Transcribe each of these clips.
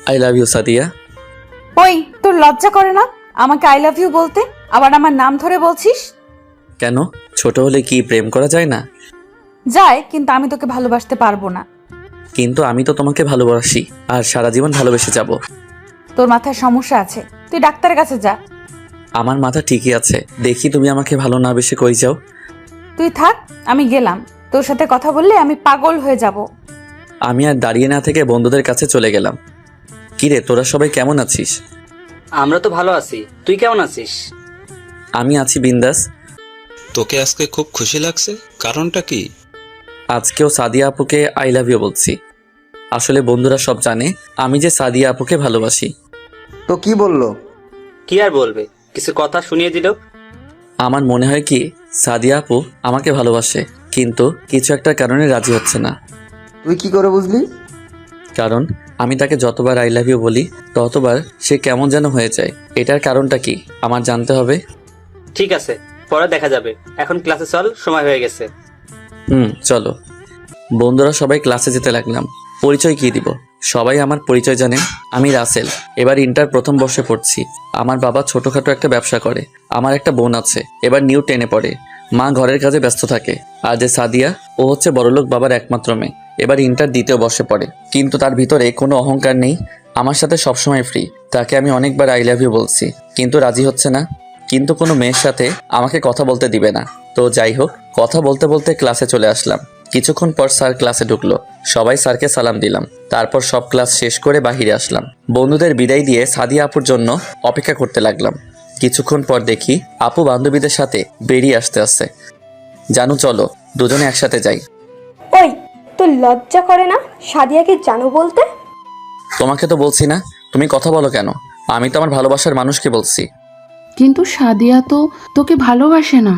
I love you Sadia. ওই তোর লজ্জা করে না আমাকে আই লাভ ইউ বলতে? আবার আমার নাম ধরে বলছিস? কেন, ছোট হলে কি প্রেম করা যায় না? যায়, কিন্তু আমি তোকে ভালোবাসতে পারবো না। কিন্তু আমি তো তোমাকে ভালোবাসি আর সারা জীবন ভালোবেসে যাব। তোর মাথায় সমস্যা আছে, তুই ডাক্তারের কাছে যা। আমার মাথা ঠিকই আছে, দেখি তুমি আমাকে ভালো না বেশি কই যাও। তুই থাক, আমি গেলাম। তোর সাথে কথা বললে আমি পাগল হয়ে যাব। আমি আর দাঁড়িয়ে না থেকে বন্ধুদের কাছে চলে গেলাম। কিরে, তোরা সবাই কেমন আছিস? আমরা তো ভালো আছি, তুই কেমন আছিস? আমি আছি বিন্দাস। তোকে আজকে খুব খুশি লাগছে, কারণটা কি? আজকেও সাদিয়া আপুকে আই লাভ ইউ বলছি। আসলে বন্ধুরা সব জানে আমি যে সাদিয়া আপুকে ভালোবাসি। তো কি বললো? কি আর বলবে, কিছু কথা শুনিয়ে দিল। আমার মনে হয় কি সাদিয়া আপু আমাকে ভালোবাসে, কিন্তু কিছু একটা কারণে রাজি হচ্ছে না। তুই কি করে বুঝলি? কারণ আমি তাকে যতবার আই লাভ ইউ বলি ততবার সে কেমন যেন হয়ে যায়। এটার কারণটা কি আমার জানতে হবে। ঠিক আছে, পরে দেখা যাবে, এখন ক্লাসে চল, সময় হয়ে গেছে। চলো। বন্ধুরা সবাই ক্লাসে যেতে লাগলাম। পরিচয় কি দিব? সবাই আমার পরিচয় জানেন, আমি রাসেল। এবার ইন্টার প্রথম বর্ষে পড়ছি। আমার বাবা ছোটখাটো একটা ব্যবসা করে। আমার একটা বোন আছে, এবার নিউ 10-এ পড়ে। মা ঘরের কাজে ব্যস্ত থাকে। আর যে সাদিয়া, ও হচ্ছে বড়লোক বাবার একমাত্র মেয়ে, এবার ইন্টার দ্বিতীয় বর্ষে পড়ে। কিন্তু তার ভিতরে কোনো অহংকার নেই, আমার সাথে সবসময় ফ্রি। তাকে আমি অনেকবার আই লাভ ইউ বলছি, কিন্তু রাজি হচ্ছে না। কিন্তু কোনো মেয়ের সাথে আমাকে কথা বলতে দিবে না। তো যাই হোক, কথা বলতে বলতে ক্লাসে চলে আসলাম। কিছুক্ষণ পর স্যার ক্লাসে ঢুকলো। সবাই স্যারকে সালাম দিলাম। তারপর সব ক্লাস শেষ করে বাহিরে আসলাম। বন্ধুদের বিদায় দিয়ে সাদিয়া আপুর জন্য অপেক্ষা করতে লাগলাম। কিছুক্ষণ পর দেখি আপু বান্ধবীদের সাথে বেরিয়ে আসতে। জানু চলো, দুজনে একসাথে যাই। ওই, তোর লজ্জা করে না সাদিয়াকে জানো বলতে? তোমাকে তো বলছি না, তুমি কথা বলো কেন? আমি তো আমার ভালোবাসার মানুষকে বলছি। কিন্তু সাদিয়া তো তোকে ভালোবাসে না।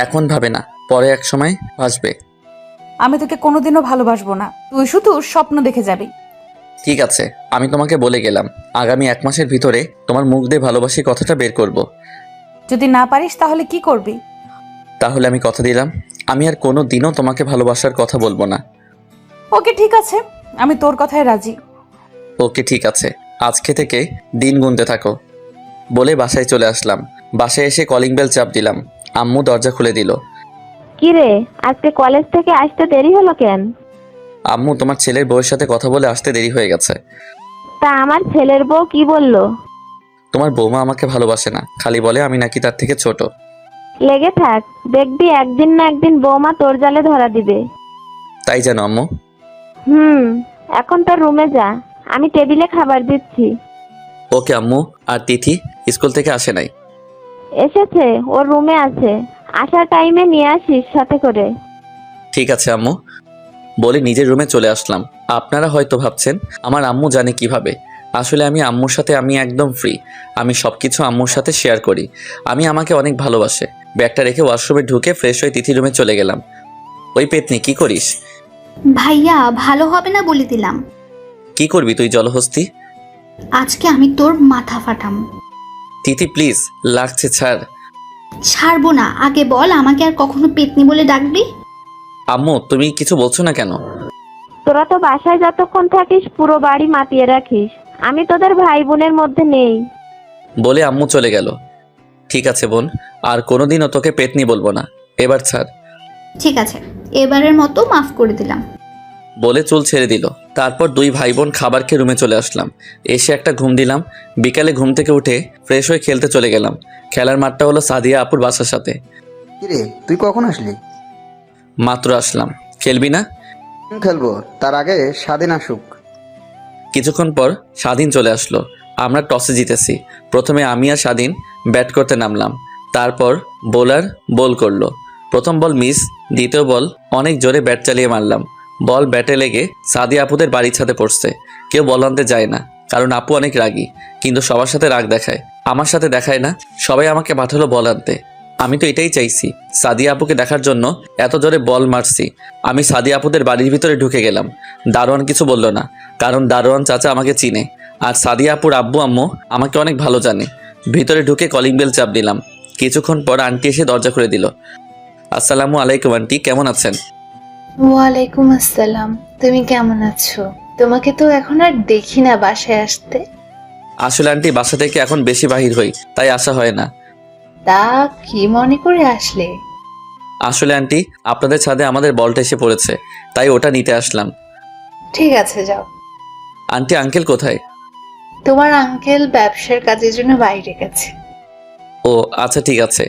এখন ভাবে না, পরে এক সময় ভাসবে। আমি তোকে কোনোদিনও ভালোবাসবো না, তুই শুধু স্বপ্ন দেখে যাবি। ঠিক আছে, আমি তোমাকে বলে গেলাম, আগামী 1 মাসের ভিতরে তোমার মুখ দিয়ে ভালোবাসি কথাটা বের করব। যদি না পারিস তাহলে কি করবি? তাহলে আমি কথা দিলাম, আমি আর কোনো দিনও তোমাকে ভালোবাসার কথা বলবো না। ওকে ঠিক আছে, আমি তোর কথায় রাজি। ওকে ঠিক আছে, আজকে থেকে দিন গুনতে থাকো। বলে বাসায় চলে আসলাম। বাসায় এসে কলিং বেল চাপ দিলাম। আম্মু দরজা খুলে দিল। কিরে, আজকে কলেজ থেকে আসতে দেরি হলো কেন? আম্মু, তোমার ছেলের বউয়ের সাথে কথা বলে আসতে দেরি হয়ে গেছে। তা আমার ছেলের বউ কি বললো? তোমার বৌমা আমাকে ভালোবাসে না, খালি বলে আমি নাকি তার থেকে ছোট। লেগে থাক, দেখবি একদিন না একদিন বৌমা তোর জালে ধরা দিবে। তাই জানো আম্মু? এখন তোর রুমে যা, আমি টেবিলে খাবার দিচ্ছি। ওকে আম্মু। আর তিথি স্কুল থেকে আসে নাই? এসেছে, ওর রুমে আছে, আসার টাইমে নিয়ে আসিস সাথে করে। ঠিক আছে আম্মু। বলে নিজের রুমে চলে আসলাম। আপনারা হয়তো ভাবছেন আমার আম্মু জানে কিভাবে। আসলে আমি আম্মুর সাথে আমি একদম ফ্রি। আমি সবকিছু আম্মুর সাথে শেয়ার করি। আমি আমাকে অনেক ভালোবাসে। ব্যাগটা রেখে ওয়াশরুমে ঢুকে ফ্রেশ হয়ে তিথি রুমে চলে গেলাম। ওই পেতনি, কি করিস? ভাইয়া ভালো হবে না বলে দিলাম। কি করবি তুই জলহস্তি? আজকে আমি তোর মাথা ফাটাম। তিথি প্লিজ, লাগছে, ছাড়। ছাড়বো না, আগে বল আমাকে আর কখনো পেতনি বলে ডাকবি? আম্মু, তুমি কিছু বলছো না কেন? তোরা তো বাসায় যতক্ষণ থাকিস পুরো বাড়ি মাতিয়ে রাখিস, আমি তোদের ভাই বোনের মধ্যে নেই। বলে আম্মু চলে গেল। ঠিক আছে বোন, আর কোনোদিনও তোকে পেতনি বলবো না, এবার ছাড়। ঠিক আছে, এবারের মতো মাফ করে দিলাম। বলে চুল ছেড়ে দিল। তারপর 2 ভাই বোন খাবার খেয়ে রুমে চলে আসলাম। এসে একটা ঘুম দিলাম। বিকালে ঘুম থেকে উঠে ফ্রেশ হয়ে খেলতে চলে গেলাম। খেলার মাঠটা হলো সাদিয়া আপুর বাসার সাথে। কিরে, তুই কখন আসলি? মাত্র আসলাম। খেলবি না? খেলবো, তার আগে স্বাধীন আসুক। কিছুক্ষণ পর স্বাধীন চলে আসলো। আমরা টসে জিতেছি। প্রথমে আমি আর স্বাধীন ব্যাট করতে নামলাম। তারপর বোলার বল করলো। প্রথম বল মিস, দ্বিতীয় বল অনেক জোরে ব্যাট চালিয়ে মারলাম। বল ব্যাটে লেগে সাদিয়া আপুদের বাড়ির ছাদে পড়ছে। কেউ বল আনতে যায় না, কারণ আপু অনেক রাগী। কিন্তু সবার সাথে রাগ দেখায়, আমার সাথে দেখায় না। সবাই আমাকে পাঠালো বল আনতে। আমি তো এটাই চাইছি, সাদিয়া আপুকে দেখার জন্য এত জোরে বল মারছি। আমি সাদিয়া আপুদের বাড়ির ভিতরে ঢুকে গেলাম। দারোয়ান কিছু বলল না, কারণ দারোয়ান চাচা আমাকে চিনে। আর সাদিয়া আপুর আব্বু আম্মু আমাকে অনেক ভালো জানে। ভিতরে ঢুকে কলিং বেল চাপ দিলাম। কিছুক্ষণ পর আন্টি এসে দরজা খুলে দিল। আসসালামু আলাইকুম আন্টি, কেমন আছেন? ওয়ালাইকুম আসসালাম, তুমি কেমন আছো? তোমাকে তো এখন আর দেখি না বাসায় আসতে। আসলে আন্টি বাসা থেকে এখন বেশি বাহির হই, তাই আসা হয় না। তা কি মনে করে আসলে? আসলে আন্টি আপনাদের ছাদে আমাদের বলটা এসে পড়েছে, তাই ওটা নিতে আসলাম। ঠিক আছে যাও। আন্টি আঙ্কেল কোথায়? তোমার আঙ্কেল ব্যবসার কাজের জন্য বাইরে গেছে। ও আচ্ছা ঠিক আছে।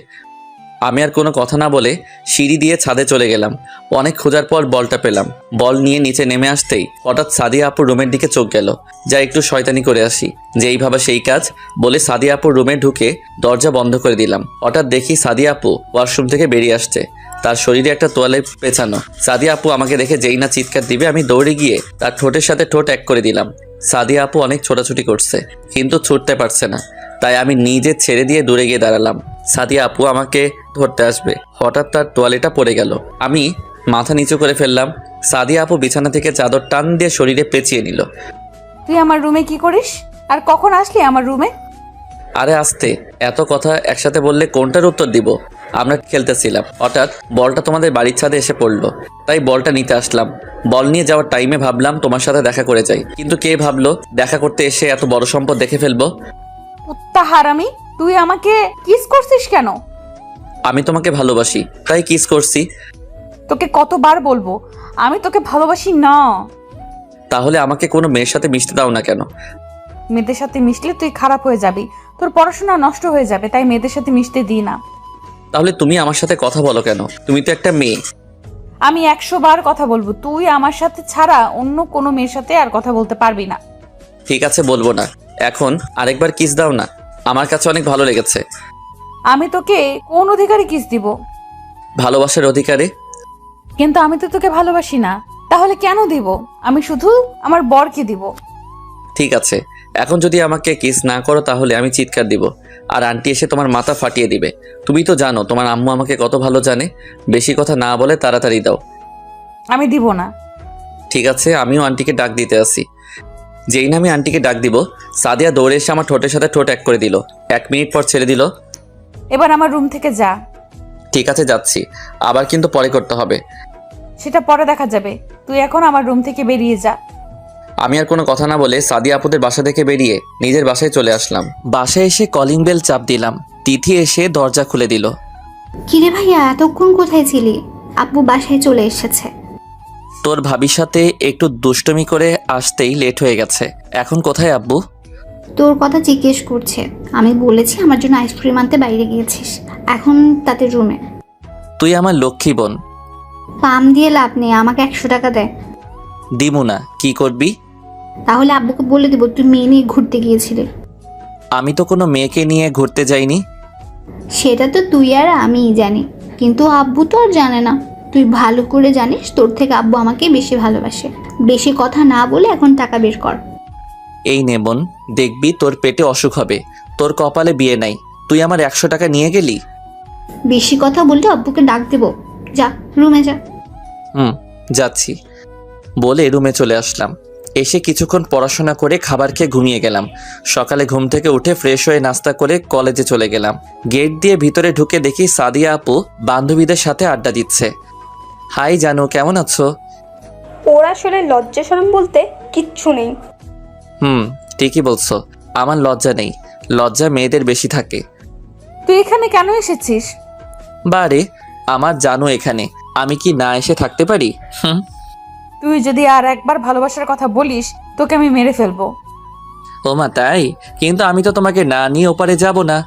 আমি আর কোনো কথা না বলে সিঁড়ি দিয়ে ছাদে চলে গেলাম। অনেক খোঁজার পর বলটা পেলাম। বল নিয়ে নিচে নেমে আসতেই হঠাৎ সাদিয়া আপুর রুমের দিকে চোখ গেল, যা একটু শয়তানি করে আসি, যেই ভাবে সেই কাজ বলে সাদিয়া আপুর রুমে ঢুকে দরজা বন্ধ করে দিলাম। হঠাৎ দেখি সাদিয়া আপু ওয়াশরুম থেকে বেরিয়ে আসছে, তার শরীরে একটা তোয়ালে পেঁচানো। সাদিয়া আপু আমাকে দেখে যেই না চিৎকার দিবে, আমি দৌড়ে গিয়ে তার ঠোঁটের সাথে ঠোঁট এক করে দিলাম। সাদিয়া আপু অনেক ছোটাছুটি করছে, কিন্তু ছুটতে পারছে না, তাই আমি নিজে ছেড়ে দিয়ে দূরে গিয়ে দাঁড়ালাম। সাদিয়া আপু আমাকে ধরতে আসবে, হঠাৎ তার তোয়ালেটা পড়ে গেল। আমি মাথা নিচু করে ফেললাম। সাদিয়া আপু বিছানা থেকে চাদর টান দিয়ে শরীরে পেঁচিয়ে নিল। তুই আমার রুমে কি করিস? আর কখন আসলি আমার রুমে? আরে আস্তে, এত কথা একসাথে বললে কোনটার উত্তর দিব? আমরা খেলতেছিলাম, হঠাৎ বলটা তোমাদের বাড়ির ছাদে এসে পড়লো, তাই বলটা নিতে আসলাম। বল নিয়ে যাওয়ার টাইমে ভাবলাম তোমার সাথে দেখা করে যাই, কিন্তু কে ভাবলো দেখা করতে এসে এত বড় সম্পদ দেখে ফেলবো। কুত্তা হারামি, তুই আমাকে কিস করছিস কেন? আমি তোমাকে ভালোবাসি, তাই কিস করছি। তোকে কতবার বলবো আমি তোকে ভালোবাসি না? তাহলে আমাকে কোনো মেয়ের সাথে মিশতে দাও না কেন? মেয়েদের সাথে মিশলে তুই খারাপ হয়ে যাবি, তোর পড়াশোনা নষ্ট হয়ে যাবে, তাই মেয়েদের সাথে মিশতে দিই না। তাহলে তুমি আমার সাথে কথা বলো কেন? তুমি তো একটা মেয়ে। আমি 100 বার কথা বলবো, তুই আমার সাথে ছাড়া অন্য কোনো মেয়ের সাথে আর কথা বলতে পারবি না। ঠিক আছে বলবো না, এখন আরেকবার কিস দাও না, আমার কাছে অনেক ভালো লেগেছে। আমি তোকে কোন অধিকারে কিস দিব? ভালোবাসার অধিকারে। কিন্তু আমি তো তোকে ভালোবাসি না, তাহলে কেন দিব? আমি শুধু আমার বরকে দিব। ঠিক আছে, এখন যদি আমাকে কিস না করো তাহলে আমি চিৎকার দিব, আর আন্টি এসে তোমার মাথা ফাটিয়ে দিবে। তুমি তো জানো তোমার আম্মু আমাকে কত ভালো জানে। বেশি কথা না বলে তাড়াতাড়ি দাও। আমি দিব না। ঠিক আছে, আমিও আন্টিকে ডাক দিতে আসি। যেই না আমি আন্টিকে ডাক দিব, সাদিয়া দৌড়ে এসে আমার ঠোঁটের সাথে ঠোঁট এক করে দিল। 1 মিনিট পর ছেড়ে দিল। এবার আমার রুম থেকে যা। ঠিক আছে যাচ্ছি, আবার কিন্তু পরে করতে হবে। সেটা পরে দেখা যাবে, তুই এখন আমার রুম থেকে বেরিয়ে যা। আমি আর কোনো কথা না বলে সাদিয়া আপুদের বাসা থেকে বেরিয়ে নিজের বাসায় চলে আসলাম। বাসায় এসে কলিং বেল চাপ দিলাম। তিথি এসে দরজা খুলে দিল। কিরে ভাইয়া, এতক্ষণ কোথায় ছিলি? আব্বু বাসায় চলে এসেছে। তোর ভাবির সাথে একটু দুষ্টুমি করে আসতেই লেট হয়ে গেছে। এখন কোথায় আব্বু? তোর কথা জিজ্ঞেস করছে। আমি বলেছি আমার জন্য আইসক্রিম আনতে বাইরে গিয়েছিস, এখন তাদের রুমে। তুই আমার লক্ষ্মী বোন। পাম দিয়ে লাভ নেই, আমাকে 100 টাকা দে। দিমু না, কি করবি? তাহলে আব্বুকে বলে দেবো তুই মেয়ে নিয়ে ঘুরতে গিয়েছিলি। আমি তো কোনো মেয়েকে নিয়ে ঘুরতে যাইনি। সেটা তো তুই আর আমিই জানি, কিন্তু আব্বু তো আর জানে না। তুই ভালো করে জানিস তোর থেকে আব্বু আমাকে বেশি ভালোবাসে। বেশি কথা না বলে এখন টাকা বের কর। এই নে বোন, দেখবি তোর পেটে অসুখ হবে। তোর কপালে বিয়ে নাই, তুই আমার 100 টাকা নিয়ে গেলি। বেশি কথা বললে আব্বুকে ডাক দেবো। যা রুমে যা। যাচ্ছি বলে রুমে চলে আসলাম। এসে কিছুক্ষণ পড়াশোনা করে খাবার খেয়ে ঘুমিয়ে গেলাম। সকালে ঘুম থেকে উঠে ফ্রেশ হয়ে নাস্তা করে কলেজে চলে গেলাম। গেট দিয়ে ভিতরে ঢুকে দেখি সাদিয়া আপু বান্ধবীদের সাথে আড্ডা দিচ্ছে। হাই জানু, কেমন আছো? ওর আসলে লজ্জা শরম বলতে কিচ্ছু নেই। ঠিকই বলছো, আমার লজ্জা নেই, লজ্জা মেয়েদের বেশি থাকে। তুই এখানে কেন এসেছিস? বারে, আমার জানু এখানে, আমি কি না এসে থাকতে পারি? তুই যদি আর একবার ভালোবাসার কথা বলিস তোকে আমি মেরে ফেলবো। ও মা তাই? কিন্তু আমি তো তোমাকে না নিয়ে ওপারে যাব না।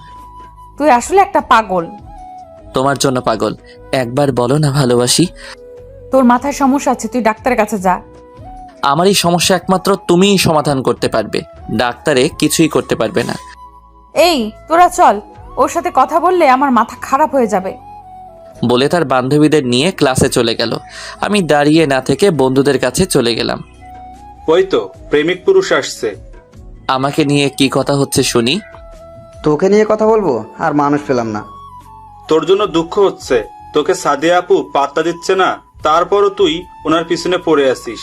তুই আসলে একটা পাগল। তোমার জন্য পাগল। একবার বলো না ভালোবাসি। তোর মাথায় সমস্যা আছে, তুই ডাক্তারের কাছে যা। আমার এই সমস্যা একমাত্র তুমিই সমাধান করতে পারবে, ডাক্তারে কিছুই করতে পারবে না। এই তোরা চল, ওর সাথে কথা বললে আমার মাথা খারাপ হয়ে যাবে। বলে তার বান্ধবীদের নিয়ে ক্লাসে চলে গেল। আমি দাঁড়িয়ে না থেকে বন্ধুদের কাছে চলে গেলাম। ওই তো প্রেমিক পুরুষ আসছে। আমাকে নিয়ে কি কথা হচ্ছে শুনি। তোকে নিয়ে কথা বলবো আর মানুষ পেলাম না। তোর জন্য দুঃখ হচ্ছে, তোকে সাদিয়া আপু পাত্তা দিচ্ছে না, তারপরও তুই ওনার পিছনে পড়ে আছিস।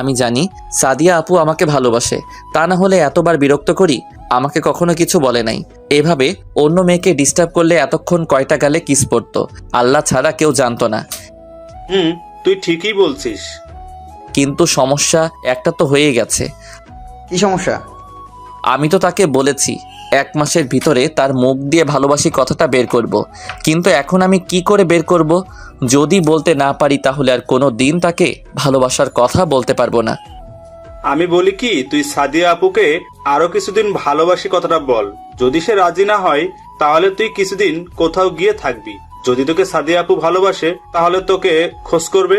আমি জানি সাদিয়া আপু আমাকে ভালোবাসে, তা না হলে এতবার বিরক্ত করি? আমাকে কখনো কিছু বলে নাই। এভাবে অন্য মেয়েকে ডিস্টার্ব করলে এতক্ষণ কয়টা গালে কিস পড়তো আল্লাহ ছাড়া কেউ জানতো না। তুই ঠিকই বলছিস। কিন্তু সমস্যা একটা তো হয়ে গেছে। কি সমস্যা? আমি তো তাকে বলেছি 1 মাসের ভিতরে তার মুখ দিয়ে ভালোবাসি কথাটা বের করব। কিন্তু এখন আমি কি করে বের করব? যদি বলতে না পারি তাহলে আর কোনো দিন তাকে ভালোবাসার কথা বলতে পারবো না। আমি বলি কি, তুই সাদিয়া আপুকে আরো কিছুদিন ভালোবাসি কথাটা বল। যদি সে রাজি না হয় তাহলে তুই কিছুদিন কোথাও গিয়ে থাকবি। যদি তোকে সাদিয়া আপু ভালোবাসে তাহলে তোকে খোঁজ করবে।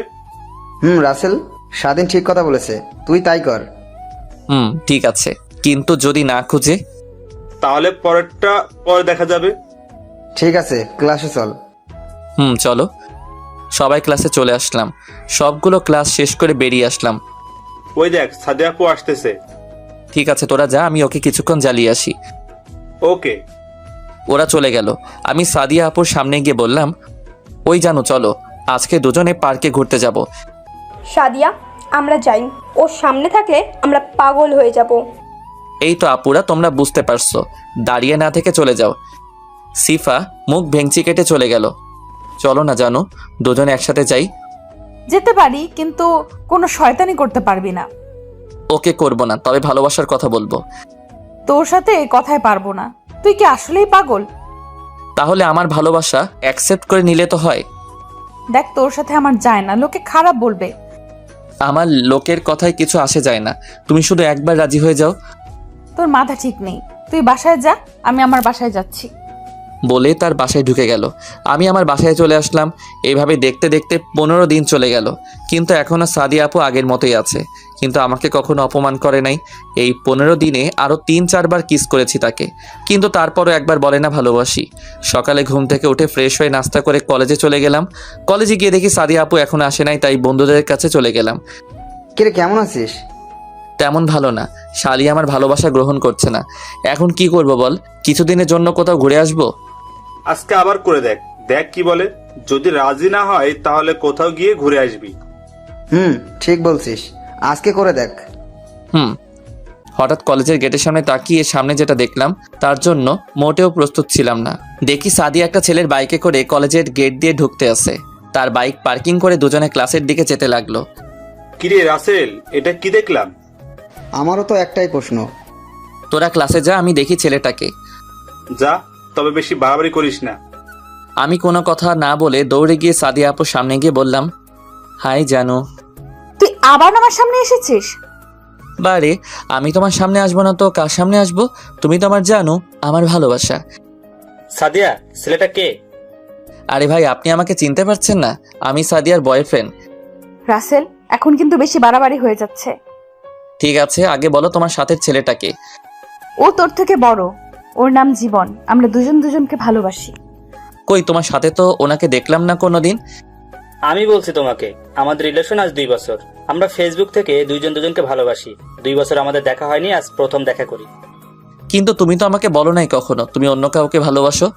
রাসেল, স্বাধীন ঠিক কথা বলেছে, তুই তাই কর। ঠিক আছে, কিন্তু যদি না খুঁজে? তাহলে পরেরটা পরে দেখা যাবে। ঠিক আছে, ক্লাসে চল। চলো। সবাই ক্লাসে চলে আসলাম। সবগুলো ক্লাস শেষ করে বেরিয়ে আসলাম। ওই দেখ, সাদিয়া আপু আসতেছে। ঠিক আছে, তোরা যা, আমি ওকে কিছুক্ষণ জ্বালিয়ে আসি। ওকে। ওরা চলে গেল। আমি সাদিয়া আপুর সামনে গিয়ে বললাম, ওই জানো, চলো আজকে দুজনে পার্কে ঘুরতে যাব। সাদিয়া, আমরা যাই। ওর সামনে থাকলে আমরা পাগল হয়ে যাব। এই তো আপুরা, তোমরা বুঝতে পারছো, দাঁড়িয়ে না থেকে চলে যাও। সিফা মুখ ভেঙচি কেটে চলে গেল। চলো না জানো, দুজনে একসাথে যাই। যেতে পারি, কিন্তু কোনো শয়তানি করতে পারবি না। ওকে, করব না, তবে ভালোবাসার কথা বলবো। তোর সাথে কথায় পারবো না। তুই কি আসলেই পাগল? তাহলে আমার ভালোবাসা অ্যাকসেপ্ট করে নিলে তো হয়। দেখ, তোর সাথে আমার যায় না, লোকে খারাপ বলবে। আমার লোকের কথায় কিছু আসে যায় না, তুমি শুধু একবার রাজি হয়ে যাও। তোর মাথা ঠিক নেই। তুই বাসায় যা, আমি আমার বাসায় যাচ্ছি। বলে তার বাসায় ঢুকে গেল। আমি আমার বাসায় চলে আসলাম। এইভাবে দেখতে দেখতে 15 দিন চলে গেল, কিন্তু এখনও সাদিয়া আপু আগের মতোই আছে, কিন্তু আমাকে কখনো অপমান করে নাই। এই 15 দিনে আরও 3-4 বার কিস করেছি তাকে, কিন্তু তারপরও একবার বলে না ভালোবাসি। সকালে ঘুম থেকে উঠে ফ্রেশ হয়ে নাস্তা করে কলেজে চলে গেলাম। কলেজে গিয়ে দেখি সাদিয়া আপু এখনো আসে নাই, তাই বন্ধুদের কাছে চলে গেলাম। কিরে, কেমন আছিস? তেমন ভালো না, শালি আমার ভালোবাসা গ্রহণ করছে না। এখন কি করব বল? কিছুদিনের জন্য কোথাও ঘুরে আসবো। আজকে আবার করে দেখ, দেখ কি বলে। যদি রাজি না হয় তাহলে কোথাও গিয়ে ঘুরে আসবি। ঠিক বলছিস, আজকে করে দেখ। হঠাৎ কলেজের গেটের সামনে তাকিয়ে সামনে যেটা দেখলাম তার জন্য মোটেও প্রস্তুত ছিলাম না। দেখি সাদিয়া একটা ছেলের বাইকে করে কলেজের গেট দিয়ে ঢুকতে আসে। তার বাইক পার্কিং করে দুজনে ক্লাসের দিকে যেতে লাগলো। কিরে রাসেল, এটা কি দেখলাম? আমারও তো একটাই প্রশ্ন। তোরা ক্লাসে যা, আমি দেখি ছেলেটাকে। যা, তবে বেশি বাড়াবাড়ি করিস না। আমি কোনো কথা না বলে দৌড়ে গিয়ে সাদিয়া আপুর সামনে গিয়ে বললাম, হাই জানু। তুই আবার আমার সামনে এসেছিস? বারে, আমি তোমার সামনে আসবো না তো কার সামনে আসবো? তুমি তো আমার জানু, আমার ভালোবাসা। সাদিয়া, ছেলেটা কে? আরে ভাই, আপনি আমাকে চিনতে পারছেন না? আমি সাদিয়ার বয়ফ্রেন্ড। রাসেল, এখন কিন্তু বেশি বাড়াবাড়ি হয়ে যাচ্ছে। ঠিক আছে, আগে বলো তোমার সাথের ছেলেটাকে। ও তোর থেকে বড়, ওর নাম জীবন। আমরা দুজন দুজনকে ভালোবাসি। কই, তোমার সাথে তো ওনাকে দেখলাম না কোনোদিন। আমি বলছি তোমাকে, আমাদের রিলেশন আজ 2 বছর। আমরা ফেসবুক থেকে দুজন দুজনকে ভালোবাসি। 2 বছর আমাদের দেখা হয়নি, আজ প্রথম দেখা করি। কিন্তু তুমি তো আমাকে বলো নাই কখনো তুমি অন্য কাউকে ভালোবাসো।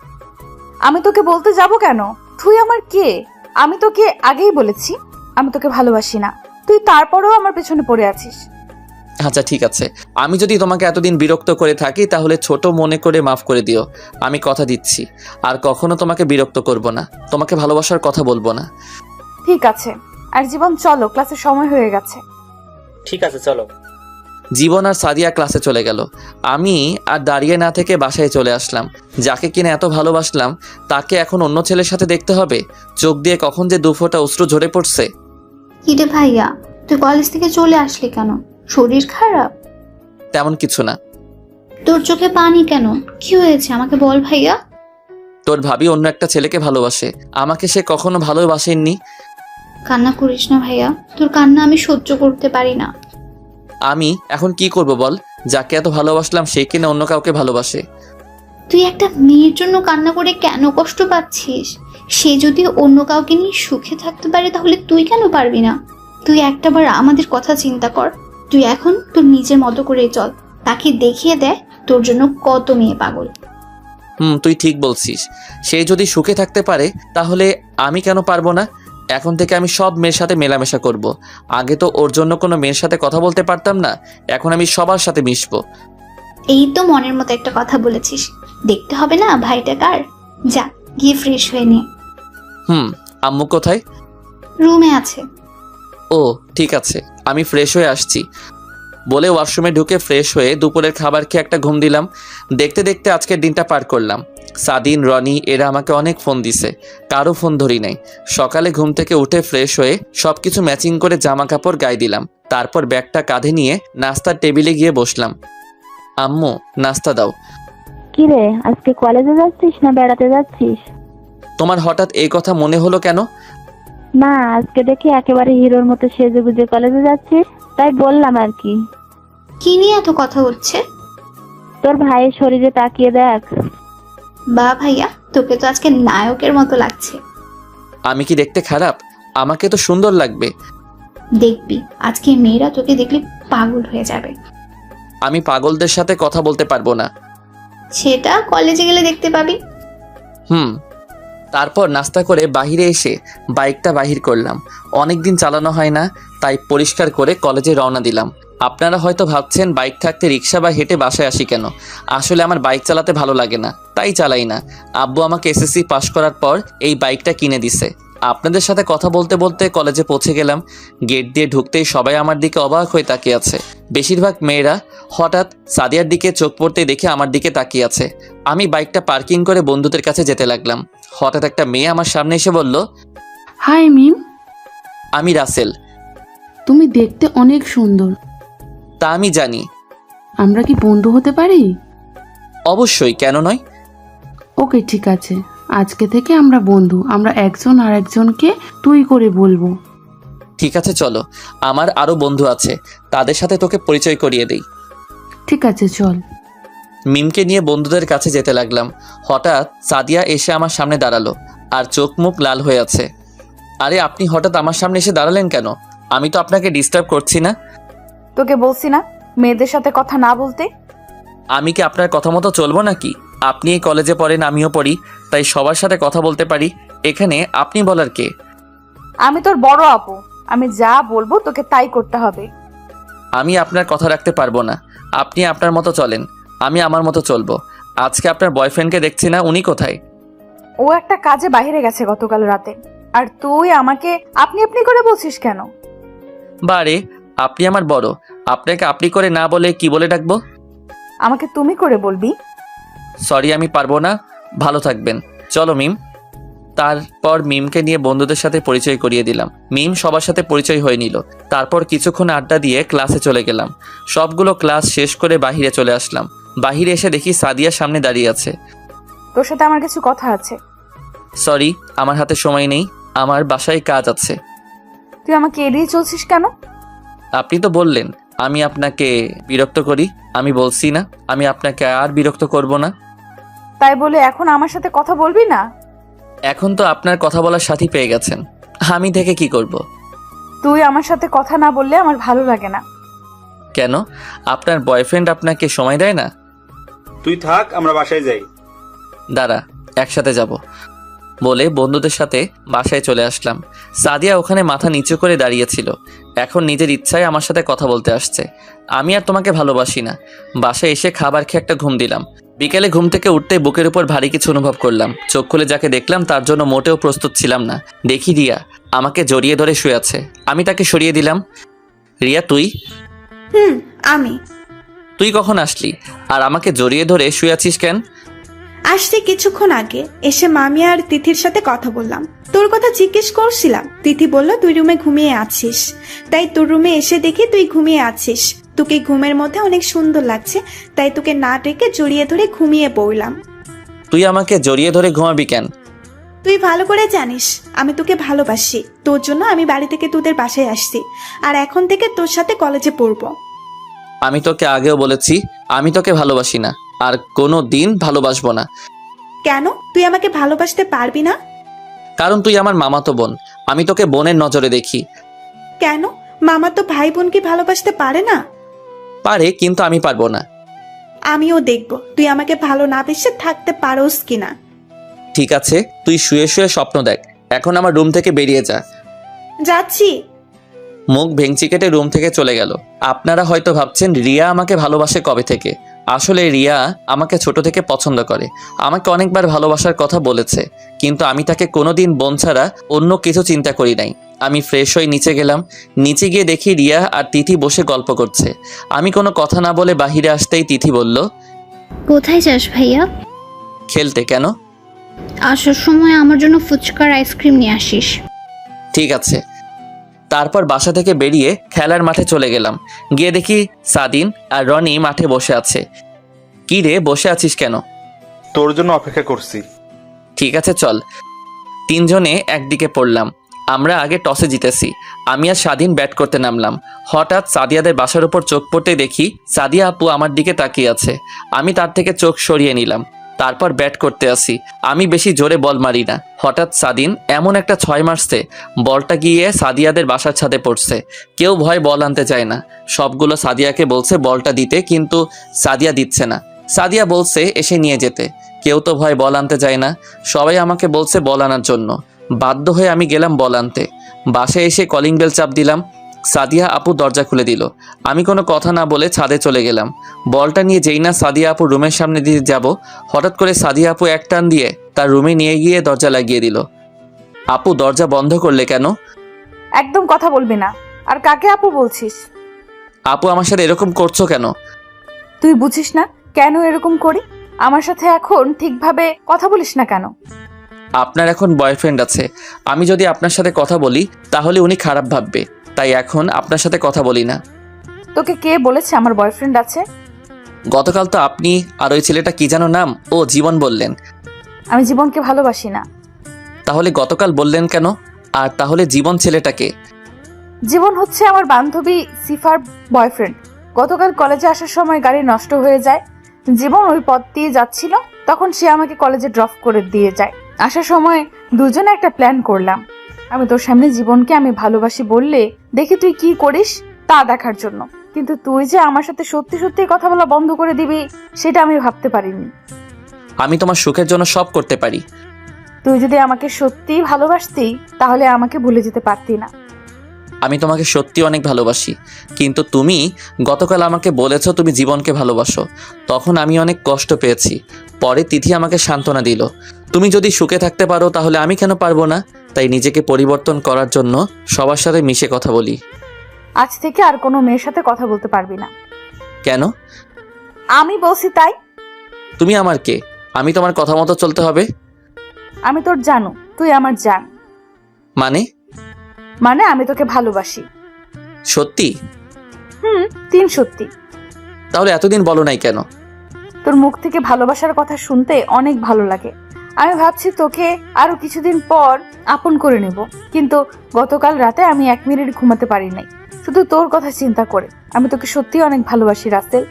আমি তোকে বলতে যাব কেন? তুই আমার কে? আমি তোকে আগেই বলেছি আমি তোকে ভালোবাসি না। তুই তারপরেও আমার পেছনে পড়ে আছিস। আচ্ছা ঠিক আছে, আমি যদি তোমাকে এতদিন বিরক্ত করে থাকি তাহলে ছোট মনে করে মাফ করে দিও। আমি কথা দিচ্ছি আর কখনো তোমাকে বিরক্ত করব না, তোমাকে ভালোবাসার কথা বলবো না। ঠিক আছে। আর জীবন, চলো, ক্লাসের সময় হয়ে গেছে। ঠিক আছে, চলো। জীবন আর সাদিয়া ক্লাসে চলে গেল। আমি আর দাঁড়িয়ে না থেকে বাসায় চলে আসলাম। যাকে কিনা এত ভালোবাসলাম তাকে এখন অন্য ছেলের সাথে দেখতে হবে। চোখ দিয়ে কখন যে 2 ফোঁটা অশ্রু ঝরে পড়ছে। কিরে ভাইয়া, তুই কলেজ থেকে চলে আসলি কেন? শরীর খারাপ? তেমন কিছু না। তোর চোখে পানি কেন? কি হয়েছে আমাকে বল ভাইয়া। তোর ভাবি অন্য একটা ছেলেকে ভালোবাসে, আমাকে সে কখনো ভালোবাসেননি। কান্না করিস না ভাইয়া, তোর কান্না আমি সহ্য করতে পারি না। আমি এখন কি করব বল? যাকে এত ভালোবাসলাম সে কিনা অন্য কাউকে ভালোবাসে। তুই একটা মেয়ের জন্য কান্না করে কেন কষ্ট পাচ্ছিস? সে যদি অন্য কাউকে নিয়ে সুখে থাকতে পারে তাহলে তুই কেন পারবি না? তুই একটাবার আমাদের কথা চিন্তা কর। তুই এখন তোর নিজের মতো করে চল, তাকে দেখিয়ে দে তোর জন্য কত মেয়ে পাগল। তুই ঠিক বলছিস। সে যদি সুখে থাকতে পারে তাহলে আমি কেন পারবো না? এখন থেকে আমি সব মেয়ের সাথে মেলামেশা করব। আগে তো ওর জন্য কোনো মেয়ের সাথে কথা বলতে পারতাম না, এখন আমি সবার সাথে মিশবো। এই তো মনের মতো একটা কথা বলেছিস। দেখতে হবে না ভাইটা কার? যা গিয়ে ফ্রেশ হয়ে নে। আম্মু কোথায়? রুমে আছে। ও ঠিক আছে, আমি ফ্রেশ হয়ে আসছি বলে ওয়াশরুমে ঢুকে ফ্রেশ হয়ে দুপুরের খাবার খেয়ে একটা ঘুম দিলাম। দেখতে দেখতে আজকের দিনটা পার করলাম। সাদিন, রনি এরা আমাকে অনেক ফোন দিছে, কারো ফোন ধরি নাই। সকালে ঘুম থেকে উঠে ফ্রেশ হয়ে সব কিছু ম্যাচিং করে জামা কাপড় গায়ে দিলাম। তারপর ব্যাগটা কাঁধে নিয়ে নাস্তার টেবিলে গিয়ে বসলাম। আম্মু নাস্তা দাও। কি রে, আজকে কলেজে যাচ্ছিস না বেড়াতে যাচ্ছিস? তোমার হঠাৎ এই কথা মনে হলো কেন? না, আজকে দেখি একেবারে হিরোর মতো সেজে গুজে কলেজে যাচ্ছিস, তাই বললাম আর কি। কি নিয়ে এত কথা হচ্ছে? তোর ভাইয়ের শরীরে তাকিয়ে দেখ। বা ভাইয়া, তোকে তো আজকে নায়কের মতো লাগছে। আমি কি দেখতে খারাপ? আমাকে তো সুন্দর লাগবে। দেখবি আজকে মেয়েরা তোকে দেখলে পাগল হয়ে যাবে। আমি পাগলদের সাথে কথা বলতে পারবো না। সেটা কলেজে গেলে দেখতে পাবি। তারপর নাস্তা করে বাহিরে এসে বাইকটা বাহির করলাম। অনেক দিন চালানো হয় না, তাই পরিষ্কার করে কলেজে রওনা দিলাম। আপনারা হয়তো ভাবছেন বাইক থাকতে রিক্সা বা হেঁটে বাসায় আসি কেন। আসলে আমার বাইক চালাতে ভালো লাগে না, তাই চালাই না। আব্বু আমাকে এসএসসি পাশ করার পর এই বাইকটা কিনে দিছে। আপনাদের সাথে কথা বলতে বলতে কলেজে পৌঁছে গেলাম। গেট দিয়ে ঢুকতেই সবাই আমার দিকে অবাক হয়ে তাকিয়ে আছে। বেশিরভাগ মেয়েরা। হঠাৎ সাদিয়ার দিকে চোখ পড়তে দেখে আমার দিকে তাকিয়ে আছে। আমি বাইকটা পার্কিং করে বন্ধুদের কাছে যেতে লাগলাম। হঠাৎ একটা মেয়ে আমার সামনে এসে বলল, হাই মিম, আমি রাসেল। তুমি দেখতে অনেক সুন্দর। তা আমি জানি। আমরা কি বন্ধু হতে পারি? অবশ্যই, কেন নয়। ওকে ঠিক আছে, আজকে থেকে আমরা বন্ধু। আমরা একজন আর একজনকে তুই করে বলবো। ঠিক আছে চলো, আমার আরও বন্ধু আছে, তাদের সাথে তোকে পরিচয় করিয়ে দেই। ঠিক আছে চল। মিমকে নিয়ে বন্ধুদের কাছে যেতে লাগলাম। হঠাৎ সাদিয়া এসে আমার সামনে দাঁড়ালো আর চোখ মুখ লাল হয়ে আছে। আরে আপনি হঠাৎ আমার সামনে এসে দাঁড়ালেন কেন? আমি তো আপনাকে ডিস্টার্ব করছি না। তোকে বলছি না মেয়েদের সাথে কথা না বলতে। আমি কি আপনার কথা মতো চলবো নাকি? আপনি এই কলেজে পড়েন, আমিও পড়ি, তাই সবার সাথে কথা বলতে পারি। এখানে আপনি বলার কে? আমি তোর বড় আপু, আমি যা বলবো তোকে তাই করতে হবে। আমি আপনার কথা রাখতে পারবো না। আপনি আপনার মতো চলেন, আমি আমার মতো চলবো। আজকে আপনার বয়ফ্রেন্ডকে দেখছি না, উনি কোথায়? ও একটা কাজে বাইরে গেছে গতকাল রাতে। আর তুই আমাকে আপনি আপনি করে বলছিস কেন? বারে, আপনি আমার বড়, আপনাকে আপনি করে না বলে কি বলে ডাকবো? আমাকে তুমি করে বলবি। সরি, আমি পারবো না। ভালো থাকবেন। চলো মিম। তারপর মিমকে নিয়ে বন্ধুদের সাথে পরিচয় করিয়ে দিলাম। মিম সবার সাথে পরিচয় হয়ে নিল। তারপর কিছুক্ষণ আড্ডা দিয়ে ক্লাসে চলে গেলাম। সবগুলো ক্লাস শেষ করে বাহিরে চলে আসলাম। বাহিরে এসে দেখি সাদিয়া সামনে দাঁড়িয়ে আছে। তোর সাথে আমার কিছু কথা আছে। সরি, আমার হাতে সময় নেই, আমার বাসায় কাজ আছে। তুই আমাকে এড়িয়ে চলছিস কেন? আপনি তো বললেন আমি আপনাকে বিরক্ত করি। আমি বলছি না আমি আপনাকে আর বিরক্ত করব না। তাই বলে এখন আমার সাথে কথা বলবি না? এখন তো আপনার কথা বলার সাথী পেয়ে গেছেন, আমি থেকে কি করব? তুই আমার সাথে কথা না বললে আমার ভালো লাগে না। কেন? আপনার বয়ফ্রেন্ড আপনাকে সময় দেয় না? তুই থাক, আমরা বাসায় যাই। দাঁড়া, একসাথে যাব বলে বন্ধুদের সাথে বাসায় চলে আসলাম। সাদিয়া ওখানে মাথা নিচু করে দাঁড়িয়েছিল। এখন নিজের ইচ্ছায় আমার সাথে কথা বলতে আসছে। আমি আর তোমাকে ভালোবাসি না। বাসায় এসে খাবার খেয়ে একটা ঘুম দিলাম। বিকেলে ঘুম থেকে উঠতে বুকের উপর ভারী কিছু অনুভব করলাম। চোখ খুলে যাকে দেখলাম তার জন্য মোটেও প্রস্তুত ছিলাম না। দেখি রিয়া আমাকে জড়িয়ে ধরে শুয়ে আছে। আমি তাকে সরিয়ে দিলাম। রিয়া তুই? আমি তুই কখন আসলি আর আমাকে জড়িয়ে ধরে শুয়ে আছিস কেন? আসতে কিছুক্ষণ আগে এসে মামি আর তিথির সাথে কথা বললাম। তোর কথা জিজ্ঞেস করছিলাম। তিথি বলল তুই রুমে ঘুমিয়ে আছিস, তাই তোর রুমে এসে দেখি তুই ঘুমিয়ে আছিস। তোকে ঘুমের মধ্যে অনেক সুন্দর লাগছে, তাই তোকে না ডেকে জড়িয়ে ধরে ঘুমিয়ে পড়লাম। তুই আমাকে জড়িয়ে ধরে ঘুমাবি কেন? তুই ভালো করে জানিস আমি তোকে ভালোবাসি। তোর জন্য আমি বাড়ি থেকে তোদের বাসায় আসছি, আর এখন থেকে তোর সাথে কলেজে পড়বো। আমি তোকে আগেও বলেছি আমি তোকে ভালোবাসি না, আর কোনো দিন ভালোবাসবো না। কেন তুই আমাকে ভালোবাসতে পারবি না? কারণ তুই আমার মামাতো বোন, আমি তোকে বোনের নজরে দেখি। কেন? মামা তো ভাই বোনকে ভালোবাসতে পারে না? পারে, কিন্তু আমি পারবো না। আমিও দেখবো তুই আমাকে ভালো না বেসে থাকতে পারোস কিনা। ঠিক আছে, তুই শুয়ে শুয়ে স্বপ্ন দেখ। এখন আমার রুম থেকে বেরিয়ে যা। যাচ্ছি। মুখ ভেঙচি কেটে রুম থেকে চলে গেল। আপনারা হয়তো ভাবছেন রিয়া আমাকে ভালোবাসে কবে থেকে। আসলে রিয়া আমাকে ছোট থেকে পছন্দ করে। আমাকে অনেকবার ভালোবাসার কথা বলেছে, কিন্তু আমি তাকে কোনোদিন বোন ছাড়া অন্য কিছু চিন্তা করি নাই। আমি ফ্রেশ হয়ে নিচে গেলাম। নিচে গিয়ে দেখি রিয়া আর তিথি বসে গল্প করছে। আমি কোনো কথা না বলে বাহিরে আসতেই তিথি বলল, কোথায় যাস ভাইয়া? খেলতে। কেন? আসার সময় আমার জন্য ফুচকার আইসক্রিম নিয়ে আসিস। ঠিক আছে। তারপর বাসা থেকে বেরিয়ে খেলার মাঠে চলে গেলাম। গিয়ে দেখি সাদিন আর রনি মাঠে বসে আছে। কি রে, বসে আছিস কেন? তোর জন্য অপেক্ষা করছি। ঠিক আছে চল। তিনজনে একদিকে পড়লাম। আমরা আগে টসে জিতেছি। আমি আর স্বাধীন ব্যাট করতে নামলাম। হঠাৎ সাদিয়াদের বাসার উপর চোখ পড়তে দেখি সাদিয়া আপু আমার দিকে তাকিয়ে আছে। আমি তার থেকে চোখ সরিয়ে নিলাম। তারপর ব্যাট করতে আসি। আমি বেশি জোরে বল মারি না। হঠাৎ সাদিন এমন একটা 6 মারছে, বলটা গিয়ে সাদিয়াদের বাসার ছাদে পড়ছে। কেউ ভয় বল আনতে চায় না। সবগুলো সাদিয়াকে বলছে বলটা দিতে, কিন্তু সাদিয়া দিচ্ছে না। সাদিয়া বলছে এসে নিয়ে যেতে। কেউ তো ভয় বল আনতে যায় না। সবাই আমাকে বলছে বল আনার জন্য। বাধ্য হয়ে আমি গেলাম বল আনতে। বাসায় এসে কলিং বেল চাপ দিলাম। সাদিয়া আপু দরজা খুলে দিল। আমি কোনো কথা না বলে ছাদে চলে গেলাম। বলটা নিয়ে যেই না সাদিয়া আপুর রুমের সামনে দিয়ে যাব, হঠাৎ করে সাদিয়া আপু এক টান দিয়ে তার রুমে নিয়ে গিয়ে দরজা লাগিয়ে দিল। আপু, দরজা বন্ধ করলে কেন? একদম কথা বলবি না। আর কাকে আপু বলছিস? আপু, আমার সাথে এরকম করছো কেন? তুই বুঝিস না কেন এরকম করি? আমার সাথে এখন ঠিকভাবে কথা বলিস না কেন? আপনার এখন বয়ফ্রেন্ড আছে। আমি যদি আপনার সাথে কথা বলি তাহলে উনি খারাপ ভাববে। তাই এখন আপনার সাথে কথা বলি না। তোকে কে বলেছে আমার বয়ফ্রেন্ড আছে? গতকাল তো আপনি আর ওই ছেলেটা কি যেন নাম, ও জীবন বললেন। আমি জীবনকে ভালোবাসি না। তাহলে গতকাল বললেন কেন? আর তাহলে জীবন ছেলেটাকে? জীবন হচ্ছে আমার বান্ধবী সিফার বয়ফ্রেন্ড। গতকাল কলেজে আসার সময় গাড়ি নষ্ট হয়ে যায়। জীবন ওই পথ দিয়ে যাচ্ছিল, তখন সে আমাকে কলেজে ড্রপ করে দিয়ে যায়। আসার সময় দুজনে একটা প্ল্যান করলাম। আমি তোর সামনে জীবনকে আমি ভালোবাসি বললে দেখি তুই কি করিস তা দেখার জন্য। কিন্তু তুই যে আমার সাথে সত্যি সত্যি কথা বলা বন্ধ করে দিবি সেটা আমি ভাবতে পারিনি। আমি তোমার সুখের জন্য সব করতে পারি। তুই যদি আমাকে সত্যিই ভালোবাসতি তাহলে আমাকে ভুলে যেতে পারতি না। আমি তোমাকে সত্যি অনেক ভালোবাসি, কিন্তু তুমি গতকাল আমাকে বলেছো তুমি জীবনকে ভালোবাসো। তখন আমি অনেক কষ্ট পেয়েছি। পরে তিথি আমাকে সান্ত্বনা দিল, তুমি যদি সুখে থাকতে পারো তাহলে আমি কেন পারবো না। তাই নিজেকে পরিবর্তন করার জন্য সবার সাথে মিশে কথা বলি। আজ থেকে আর কোনো মেয়ের সাথে কথা বলতে পারবি না। কেন? আমি বলছি তাই। তুমি আমার কে? আমি তোমার কথা মতো চলতে হবে? আমি তোর জানু, তুই আমার জান। মানে আমি তোকে ভালোবাসি। সত্যি? তিন সত্যি। তাহলে এতদিন বলো নাই কেন? তোর মুখ থেকে ভালোবাসার কথা শুনতে অনেক ভালো লাগে। আমি ভাবছি তোকে আরো কিছুদিন পর আপন করে নেব, কিন্তু গতকাল রাতে আমি 1 মিনিট ঘুমাতে পারি নাই, শুধু তোর কথা চিন্তা করে। আমি তোকে সত্যি অনেক ভালোবাসি রাসেল।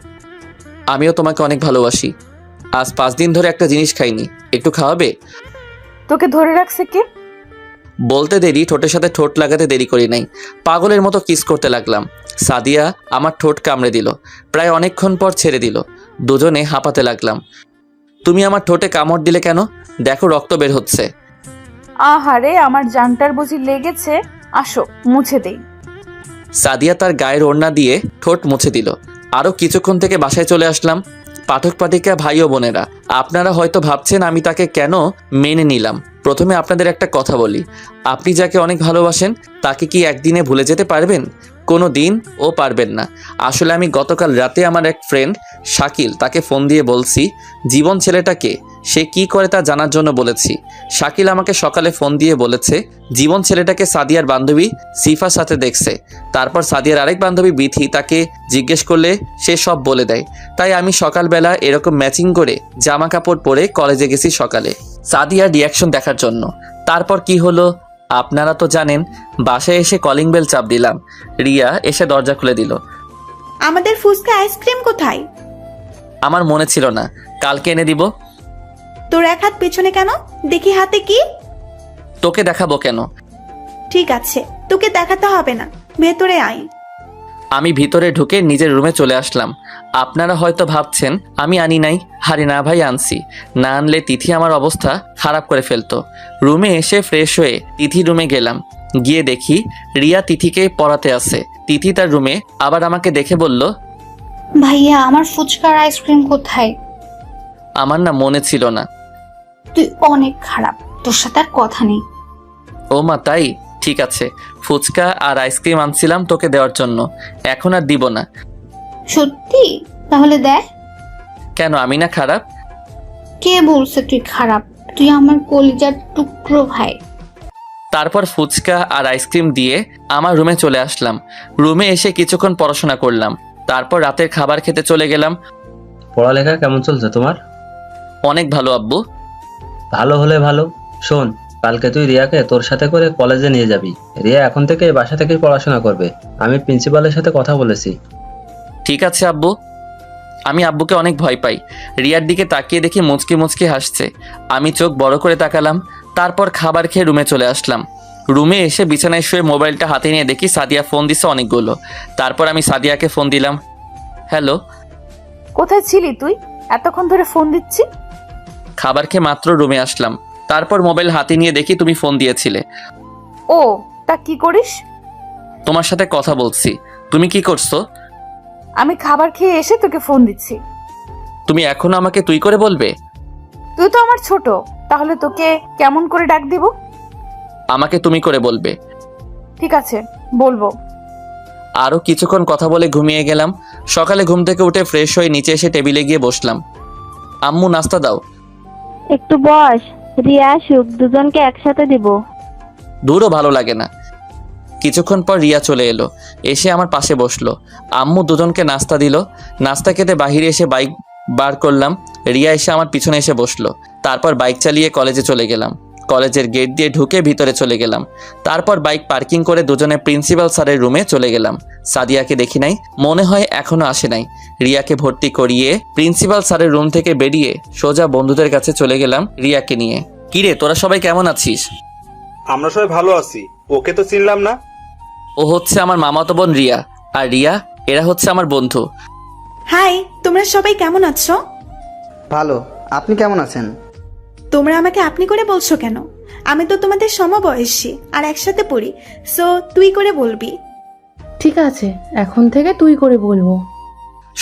আমিও তোমাকে অনেক ভালোবাসি। আজ 5 দিন ধরে একটা জিনিস খাইনি, একটু খাওয়াবে? তোকে ধরে রাখছে কে? বলতে দেরি, ঠোঁটের সাথে ঠোঁট লাগাতে দেরি করি নাই। পাগলের মতো কিস করতে লাগলাম। সাদিয়া আমার ঠোঁট কামড়ে দিল। প্রায় অনেকক্ষণ পর ছেড়ে দিল। দুজনে হাঁপাতে লাগলাম। তুমি আমার ঠোঁটে কামড় দিলে কেন? দেখো রক্ত বের হচ্ছে। আহারে, আমার জানটার বুঝি লেগেছে। আসো মুছে দেই। সাদিয়া তার গায়ের ওড়না দিয়ে ঠোঁট মুছে দিল। আরও কিছুক্ষণ থেকে বাসায় চলে আসলাম। পাঠক পাঠিকা ভাই ও বোনেরা, আপনারা হয়তো ভাবছেন আমি তাকে কেন মেনে নিলাম। প্রথমে আপনাদের একটা কথা বলি, আপনি যাকে অনেক ভালোবাসেন তাকে কি একদিনে ভুলে যেতে পারবেন? কোনো দিন ও পারবেন না। আসলে আমি গতকাল রাতে আমার এক ফ্রেন্ড শাকিল, তাকে ফোন দিয়ে বলছি জীবন ছেলেটাকে সে কি করে তা জানার জন্য বলেছি। শাকিল আমাকে সকালে ফোন দিয়ে বলেছে জীবন ছেলেটাকে সাদিয়ার বান্ধবী সিফার সাথে দেখছে। তারপর সাদিয়ার আরেক বান্ধবী বিথি তাকে জিজ্ঞেস করলে সে সব বলে দেয়। তাই আমি সকালবেলা এরকম ম্যাচিং করে জামা কাপড় পরে কলেজে গেছি সকালে সাদিয়ার রিয়াকশন দেখার জন্য। তারপর কি হলো আপনারা তো জানেন। বাসায় এসে কলিং বেল চাপ দিলাম। রিয়া এসে দরজা খুলে দিল। আমাদের ফুচকা আইসক্রিম কোথায়? আমার মনে ছিল না, কালকে এনে দিব। তোর এক হাত পেছনে কেন? দেখি হাতে কি? তোকে দেখাবো কেন? ঠিক আছে, তোকে দেখাতে হবে না, ভেতরে আয়। আমি ভিতরে ঢুকে নিজের রুমে চলে আসলাম। আপনারা হয়তো ভাবছেন আমি আনি নাই। হারে না ভাই, আনছি। না আনলে তিথি আমার অবস্থা খারাপ করে ফেলতো। রুমে এসে ফ্রেশ হয়ে তিথি রুমে গেলাম। গিয়ে দেখি রিয়া তিথিকে পড়াতে আছে। তিথি তার রুমে আবার আমাকে দেখে বলল, ভাইয়া আমার ফুচকার আইসক্রিম কোথায়? আমার না মনে ছিল না। তুই অনেক খারাপ, তোর সাথে আর কথা নেই। ও মা, তাই? ঠিক আছে, ফুচকা আর আইসক্রিম আনছিলাম তোকে দেওয়ার জন্য, এখন আর দিব না। সত্যি? তাহলে দেখ। কেন, আমি না খারাপ? কে বলছে তুই খারাপ? তুই আমার কলিজার টুকরো ভাই। তারপর ফুচকা আর আইসক্রিম দিয়ে আমার রুমে চলে আসলাম। রুমে এসে কিছুক্ষণ পড়াশোনা করলাম, তারপর রাতের খাবার খেতে চলে গেলাম। পড়ালেখা কেমন চলছে তোমার? অনেক ভালো আব্বু। ভালো হলে ভালো। শোন, কালকে তুই রিয়াকে তোর সাথে করে কলেজে নিয়ে যাবি। রিয়া এখন থেকে বাসা থেকেই পড়াশোনা করবে। আমি প্রিন্সিপালের সাথে কথা বলেছি। ঠিক আছে আব্বু। আমি আব্বুকে অনেক ভয় পাই। রিয়ার দিকে তাকিয়ে দেখি মুচকি মুচকি হাসছে। আমি চোখ বড় করে তাকালাম, তারপর খাবার খেয়ে রুমে চলে আসলাম। রুমে এসে বিছানায় শুয়ে মোবাইলটা হাতে নিয়ে দেখি সাদিয়া ফোন দিছে অনেকগুলো। তারপর আমি সাদিয়াকে ফোন দিলাম। হ্যালো। কোথায় ছিলি তুই? এতক্ষণ ধরে ফোন দিচ্ছি। খাবার খেয়ে মাত্র রুমে আসলাম, তারপর মোবাইল হাতে নিয়ে দেখি তুমি ফোন দিয়েছিলে। ও, তা কি করিস? তোমার সাথে কথা বলছি। তুমি কি করছো? আমি খাবার খেয়ে এসে তোকে ফোন দিচ্ছি। তুমি এখনো আমাকে তুই করে বলবে? তুই তো আমার ছোট, তাহলে তোকে কেমন করে ডাক দিব? আমাকে তুমি করে বলবে। ঠিক আছে, বলবো। আরও কিছুক্ষণ কথা বলে ঘুমিয়ে গেলাম। সকালে ঘুম থেকে উঠে ফ্রেশ হয়ে নিচে এসে টেবিলে গিয়ে বসলাম। আম্মু নাস্তা দাও। একটু বস, রিয়া আসুক, দুজনকে একসাথে দিব। দূরও ভালো লাগে না। কিছুক্ষণ পর রিয়া চলে এলো, এসে আমার পাশে বসলো। আম্মু দুজনকে নাস্তা দিল। নাস্তা খেতে বাহিরে এসে বাইক বার করলাম। রিয়া এসে আমার পিছনে এসে বসলো। তারপর বাইক চালিয়ে কলেজে চলে গেলাম। কলেজের গেট দিয়ে ঢুকে ভিতরে চলে গেলাম। তারপর বাইক পার্কিং করে দুজনে প্রিন্সিপাল স্যারের রুমে চলে গেলাম। সাদিয়াকে দেখি নাই, মনে হয় এখনো আসে নাই। রিয়াকে ভর্তি করিয়ে প্রিন্সিপাল স্যারের রুম থেকে বেরিয়ে সোজা বন্ধুদের কাছে চলে গেলাম রিয়াকে নিয়ে। কিরে, তোরা সবাই কেমন আছিস? আমরা সবাই ভালো আছি। ওকে তো চিনলাম না। ও হচ্ছে আমার মামাতো বোন রিয়া, আর রিয়া এরা হচ্ছে আমার বন্ধু। হাই, তোমরা সবাই কেমন আছো? ভালো, আপনি কেমন আছেন? তোমরা আমাকে আপনি করে বলছো কেন? আমি তো তোমাদের সমবয়সী আর একসাথে পড়ি, সো তুই করে বলবি। ঠিক আছে, এখন থেকে তুই করে বলবো।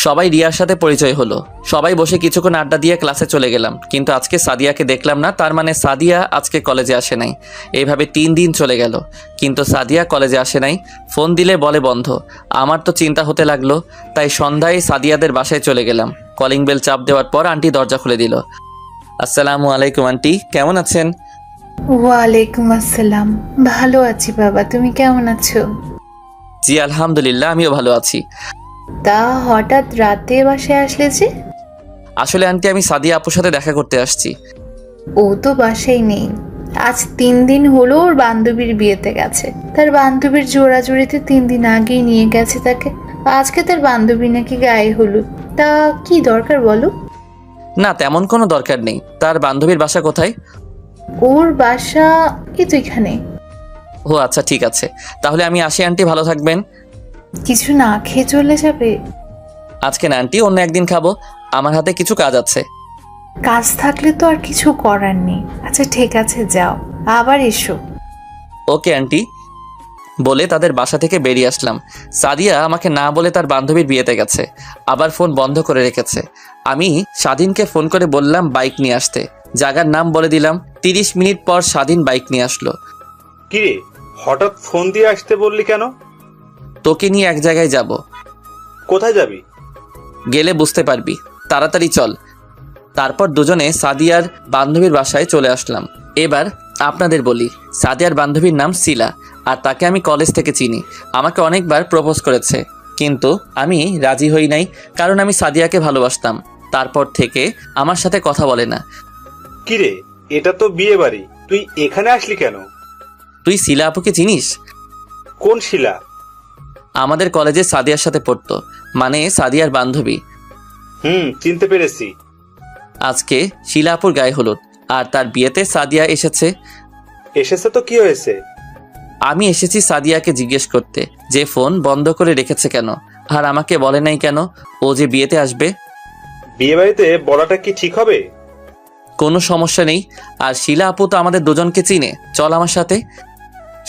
সবাই রিয়ার সাথে পরিচয় হলো। সবাই বসে কিছুক্ষণ আড্ডা দিয়ে ক্লাসে চলে গেলাম, কিন্তু আজকে সাদিয়াকে দেখলাম না। তার মানে সাদিয়া আজকে কলেজে আসে নাই। এইভাবে 3 দিন চলে গেল, কিন্তু সাদিয়া কলেজে আসে নাই। ফোন দিলে বলে বন্ধ। আমার তো চিন্তা হতে লাগলো, তাই সন্ধ্যায় সাদিয়াদের বাসায় চলে গেলাম। কলিং বেল চাপ দেওয়ার পর আন্টি দরজা খুলে দিল। আসসালামু আলাইকুম আন্টি, কেমন আছেন? ওয়ালাইকুম আসসালাম। ভালো আছি বাবা, তুমি কেমন আছো? জি আলহামদুলিল্লাহ, আমিও ভালো আছি। তা হঠাৎ রাতে বাসায় আসলে যে? আসলে আন্টি, আমি সাদিয়া আপুর সাথে দেখা করতে আসছি। ও তো বাসায় নেই। আজ 3 দিন হলো ওর বান্ধবীর বিয়েতে গেছে। তার বান্ধবীর জোড়াজুড়িতে 3 দিন আগেই নিয়ে গেছে তাকে। আজকে তার বান্ধবী নাকি গায়ে হলুদ। তা কি দরকার বলো? না, তেমন কোনো দরকার নেই। তার বান্ধবীর বাসা কোথায়? ওর বাসা এই তো এখানে। ও আচ্ছা, ঠিক আছে, তাহলে আমি আসি আন্টি, ভালো থাকবেন। কিছু না খেয়ে চলে যাবে? আজকে না আন্টি, অন্য একদিন খাবো। আমার হাতে কিছু কাজ আছে। কাজ থাকলে তো আর কিছু করার নেই। আচ্ছা ঠিক আছে, যাও, আবার এসো। ওকে আন্টি বলে তাদের বাসা থেকে বেরিয়ে আসলাম। সাদিয়া আমাকে না বলে তার বান্ধবীর বিয়েতে গেছে, আবার ফোন বন্ধ করে রেখেছে। আমি স্বাধীনকে ফোন করে বললাম বাইক নিয়ে আসতে। জায়গার নাম বলে দিলাম। 30 মিনিট পর স্বাধীন বাইক নিয়ে আসলো। কিরে, হঠাৎ ফোন দিয়ে আসতে বললি কেন? তোকে নিয়ে এক জায়গায় যাব। কোথায় যাবি? গেলে বুঝতে পারবি, তাড়াতাড়ি চল। তারপর দুজনে সাদিয়ার বান্ধবীর বাসায় চলে আসলাম। এবার আপনাদের বলি, সাদিয়ার বান্ধবীর নাম শিলা, আর তাকে আমি কলেজ থেকে চিনি। আমাকে অনেকবার প্রপোজ করেছে, কিন্তু আমি রাজি হই নাই, কারণ আমি সাদিয়াকে ভালোবাসতাম। তারপর থেকে আমার সাথে কথা বলে না। কিরে, এটা তো বিয়ে বাড়ি, তুই এখানে আসলি কেন? তুই শিলা আপুকে চিনিস? কোন শিলা? আমাদের কলেজে সাদিয়ার সাথে পড়তো, মানে সাদিয়ার বান্ধবী। চিনতে পেরেছি। আজকে শিলা আপুর গায়ে হলুদ, আর তার বিয়েতে সাদিয়া এসেছে। এসেছে তো কি হয়েছে? আমি এসেছি সাদিয়াকে জিজ্ঞেস করতে যে ফোন বন্ধ করে রেখেছে কেন, আর আমাকে বলে নাই কেন ও যে বিয়েতে আসবে। বিয়ে বাড়িতে বলাটা কি ঠিক হবে? কোনো সমস্যা নেই, আর শিলা আপু তো আমাদের দুজনকে চিনে, চল আমার সাথে।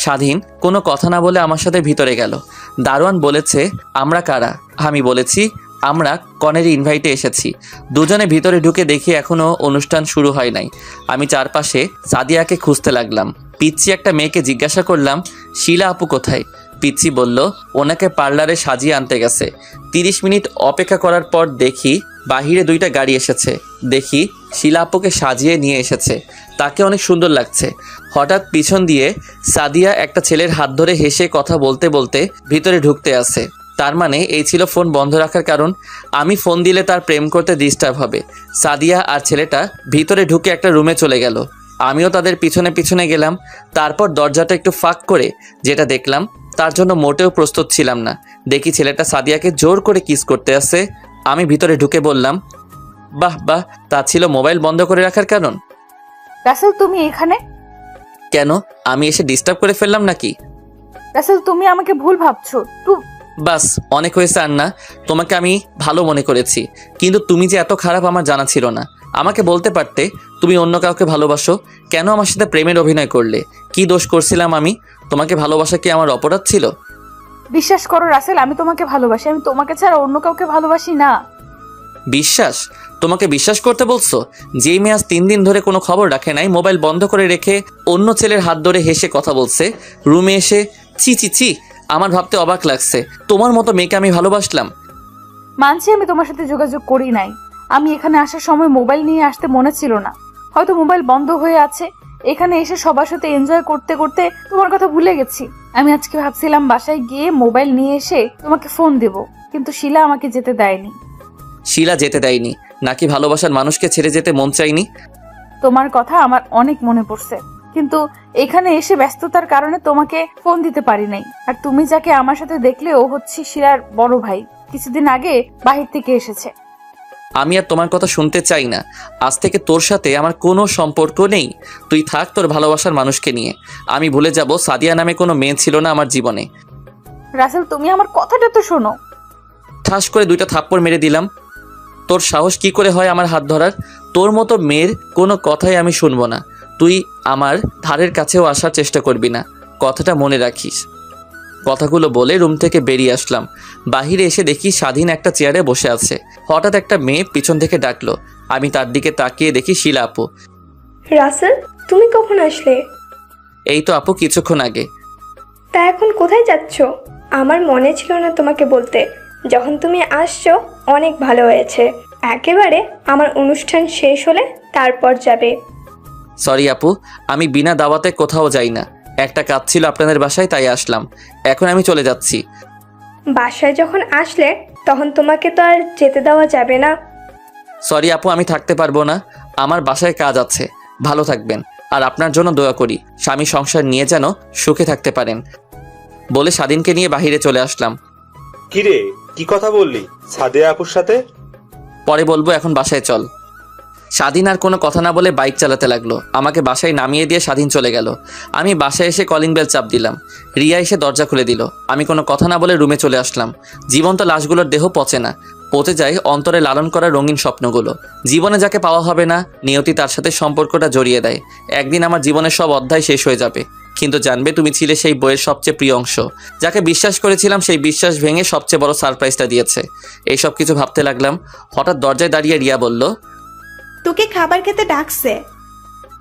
স্বাধীন কোনো কথা না বলে আমার সাথে ভিতরে গেল। দারোয়ান বলেছে আমরা কারা। আমি বলেছি আমরা কনের ইনভাইটে এসেছি। দুজনে ভিতরে ঢুকে দেখি এখনো অনুষ্ঠান শুরু হয় নাই। আমি চারপাশে সাদিয়াকে খুঁজতে লাগলাম। পিচ্ছি একটা মেয়েকে জিজ্ঞাসা করলাম, শিলা আপু কোথায়? পিচ্ছি বলল ওনাকে পার্লারে সাজিয়ে আনতে গেছে। 30 মিনিট অপেক্ষা করার পর দেখি বাহিরে 2টা গাড়ি এসেছে। দেখি শিলা আপুকে সাজিয়ে নিয়ে এসেছে, তাকে অনেক সুন্দর লাগছে। হঠাৎ পিছন দিয়ে সাদিয়া একটা ছেলের হাত ধরে হেসে কথা বলতে বলতে ভিতরে ঢুকতে আসে। তার মানে এই ছিল ফোন বন্ধ রাখার কারণ। আমি ফোন দিলে তার প্রেম করতে ডিস্টার্ব হবে। সাদিয়া আর ছেলেটা ভিতরে ঢুকে একটা রুমে চলে গেল। আমিও তাদের পিছনে পিছনে গেলাম। তারপর দরজাটা একটু ফাঁক করে যেটা দেখলাম তার জন্য মোটেও প্রস্তুত ছিলাম না। দেখি ছেলেটা সাদিয়াকে জোর করে কিস করতে আসে। আমি ভিতরে ঢুকে বললাম, বাহ বাহ, তা ছিল মোবাইল বন্ধ করে রাখার কারণ? রাসেল তুমি এখানে? কেন, আমি এসে ডিস্টার্ব করে ফেললাম নাকি? রাসেল তুমি আমাকে ভুল ভাবছো। বাস, অনেক হয়েছে আন্না। তোমাকে আমি ভালো মনে করেছি, কিন্তু তুমি যে এত খারাপ আমার জানা ছিল না। আমাকে বলতে পারতে তুমি অন্য কাউকে ভালোবাসো। কেন আমার সাথে প্রেমের অভিনয় করলে? কি দোষ করছিলাম আমি? তোমাকে ভালোবাসা কি আমার অপরাধ ছিল? বিশ্বাস করো রাসেল, আমি তোমাকে ভালোবাসি। আমি তোমাকে ছাড়া অন্য কাউকে ভালোবাসি না। বিশ্বাস? তোমাকে বিশ্বাস করতে বলছো? যেই মেয়ে আজ 3 দিন ধরে কোনো খবর রাখে নাই, মোবাইল বন্ধ করে রেখে অন্য ছেলের হাত ধরে হেসে কথা বলছে, রুমে এসে চি চি চি, আমার ভাবতে অবাক লাগছে। তোমার মতো মেয়েকে আমি ভালোবাসলাম? মানছি আমি তোমার সাথে যোগাযোগ করি নাই। আমি এখানে আসার সময় মোবাইল নিয়ে আসতে মনে ছিল না, হয়তো মোবাইল বন্ধ হয়ে আছে। এখানে এসে সবার সাথে এনজয় করতে করতে তোমার কথা ভুলে গেছি। আমি আজকে ভাবছিলাম বাসায় গিয়ে মোবাইল নিয়ে এসে তোমাকে ফোন দেব, কিন্তু শিলা আমাকে যেতে দেয়নি। শিলা যেতে দেয়নি নাকি ভালোবাসার মানুষকে ছেড়ে যেতে মন চাইনি? তোমার কথা আমার অনেক মনে পড়ছে, কিন্তু এখানে এসে ব্যস্ততার কারণে তোমাকে ফোন দিতে পারি নাই। আর তুমি যাকে আমার সাথে দেখলে ও হচ্ছে শিলার বড় ভাই, কিছুদিন আগে বাহির থেকে এসেছে। আমি আর তোমার কথা শুনতে চাই না। আজ থেকে তোর সাথে আমার কোনো সম্পর্ক নেই। তুই থাক তোর ভালোবাসার মানুষকে নিয়ে। আমি ভুলে যাব সাদিয়া নামে কোনো মেয়ে ছিল না আমার জীবনে। রাসেল তুমি আমার কথাটা তো শোনো। ঠাস করে 2টা থাপ্পড় মেরে দিলাম। তোর সাহস কি করে হয় আমার হাত ধরার? তোর মতো মেয়ের কোনো কথাই আমি শুনবো না। তুই আমার ধারের কাছেও আসার চেষ্টা করবি না, কথাটা মনে রাখিস। কথাগুলো বলে রুম থেকে বেরিয়ে আসলাম। বাহিরে এসে দেখি স্বাধীন একটা চেয়ারে বসে আছে। হঠাৎ একটা মেয়ে পিছন থেকে ডাকলো। আমি তার দিকে তাকিয়ে দেখি শিলা আপু। রাসেল, তুমি কখন আসলে? এই তো আপু, কিছুক্ষণ আগে। তা এখন কোথায় যাচ্ছ? আমার মনে ছিল না তোমাকে বলতে। যখন তুমি আসছো অনেক ভালো হয়েছে। একেবারে আমার অনুষ্ঠান শেষ হলে তারপর যাবে। সরি আপু, আমি বিনা দাওয়াতে কোথাও যাই না। একটা কাজ ছিল আপনাদের বাসায়, তাই আসলাম। এখন আমি চলে যাচ্ছি। বাসায় যখন আসলে তখন তোমাকে তো আর যেতে দেওয়া যাবে না। সরি আপু, আমি থাকতে পারবো না। আমার বাসায় কাজ আছে। ভালো থাকবেন, আর আপনার জন্য দোয়া করি স্বামী সংসার নিয়ে যেন সুখে থাকতে পারেন। বলে স্বাধীনকে নিয়ে বাহিরে চলে আসলাম। কিরে, কি কথা বললি সাদিয়া আপুর সাথে? পরে বলবো, এখন বাসায় চল। স্বাধীন আর কোনো কথা না বলে বাইক চালাতে লাগলো। আমাকে বাসায় নামিয়ে দিয়ে স্বাধীন চলে গেল। আমি বাসায় এসে কলিং বেল চাপ দিলাম। রিয়া এসে দরজা খুলে দিল। আমি কোনো কথা না বলে রুমে চলে আসলাম। জীবন্ত লাশগুলোর দেহ পচে না, পচে যায় অন্তরে লালন করা রঙিন স্বপ্নগুলো। জীবনে যাকে পাওয়া হবে না, নিয়তি তার সাথে সম্পর্কটা জড়িয়ে দেয়। একদিন আমার জীবনের সব অধ্যায় শেষ হয়ে যাবে, কিন্তু জানবে তুমি ছিলে সেই বইয়ের সবচেয়ে প্রিয় অংশ। যাকে বিশ্বাস করেছিলাম সেই বিশ্বাস ভেঙে সবচেয়ে বড় সারপ্রাইজটা দিয়েছে। এইসব কিছু ভাবতে লাগলাম। হঠাৎ দরজায় দাঁড়িয়ে রিয়া বলল, তোকে খাবার খেতে ডাকছে।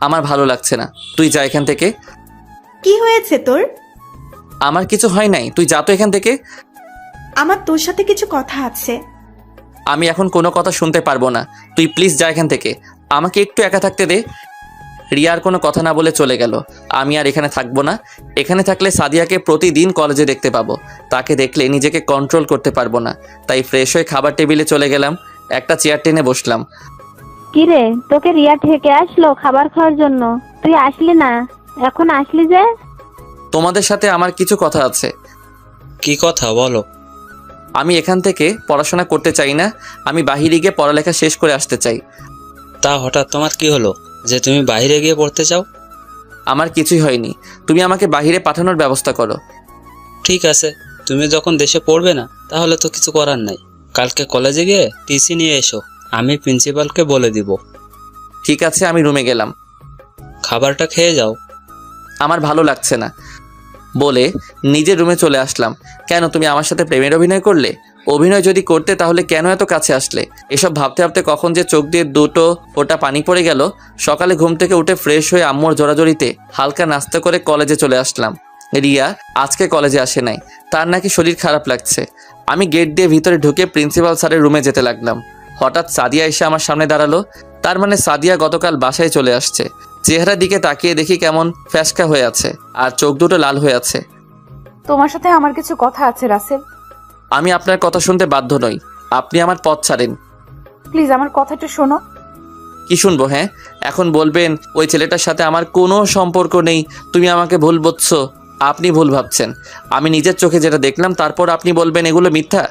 আমার ভালো লাগছে না, তুই যা এখান থেকে। কি হয়েছে তোর? আমার কিছু হয় নাই, তুই যা তো এখান থেকে। আমার তোর সাথে কিছু কথা আছে। আমি এখন কোনো কথা শুনতে পারবো না, তুই প্লিজ যা এখান থেকে। আমাকে একটু একা থাকতে দে। রিয়া আর কোনো কথা না বলে চলে গেল। আমি আর এখানে থাকবো না। এখানে থাকলে সাদিয়াকে প্রতিদিন কলেজে দেখতে পাবো। তাকে দেখলে নিজেকে কন্ট্রোল করতে পারবো না। তাই ফ্রেশ হয়ে খাবার টেবিলে চলে গেলাম। একটা চেয়ার টেনে বসলাম। কিরে, তোকে রিয়া থেকে আসলো খাবার খাওয়ার জন্য? তুই আসলি না, এখন আসলি যে? তোমাদের সাথে আমার কিছু কথা আছে। কি কথা বলো? আমি এখান থেকে পড়াশোনা করতে চাই না। আমি বাহিরে গিয়ে পড়ালেখা শেষ করে আসতে চাই। তা হঠাৎ তোমার কি হলো যে তুমি বাইরে গিয়ে পড়তে চাও? আমার কিছুই হয়নি, তুমি আমাকে বাহিরে পাঠানোর ব্যবস্থা করো। ঠিক আছে, তুমি যখন দেশে পড়বে না তাহলে তো কিছু করার নাই। কালকে কলেজে গিয়ে টিসি নিয়ে এসো, আমি প্রিন্সিপালকে বলে দিব। ঠিক আছে, আমি রুমে গেলাম। খাবারটা খেয়ে যাও। আমার ভালো লাগছে না বলে নিজের রুমে চলে আসলাম। কেন, তুমি আমার সাথে প্রেমের অভিনয় করলে? অভিনয় যদি করতে তাহলে কেন এত কাছে আসলে? এসব ভাবতে ভাবতে কখন যে চোখ দিয়ে 2 ফোঁটা পানি পড়ে গেল। সকালে ঘুম থেকে উঠে ফ্রেশ হয়ে আম্মুর জোরাজোরিতে হালকা নাস্তা করে কলেজে চলে আসলাম। রিয়া আজকে কলেজে আসে নাই, তার নাকি শরীর খারাপ লাগছে। আমি গেট দিয়ে ভিতরে ঢুকে প্রিন্সিপাল স্যারের রুমে যেতে লাগলাম। হঠাৎ সাদিয়া এসে আমার সামনে দাঁড়ালো। তার মানে সাদিয়া গতকাল বাসায় চলে আসছে। চেহারার দিকে তাকিয়ে দেখি কেমন ফ্যাসকা হয়ে আছে আর চোখ দুটো লাল হয়ে আছে। তোমার সাথে আমার কিছু কথা আছে রাসেল। আমি আপনার কথা শুনতে বাধ্য নই, আপনি আমার পথ ছাড়েন। প্লিজ আমার কথাটা শোনো। কি শুনবো? হ্যাঁ, এখন বলবেন ওই ছেলেটার সাথে আমার কোনো সম্পর্ক নেই, তুমি আমাকে ভুল বুঝছো। আপনি ভুল ভাবছেন। আমি নিজের চোখে যেটা দেখলাম, তারপর আপনি বলবেন এগুলো মিথ্যা।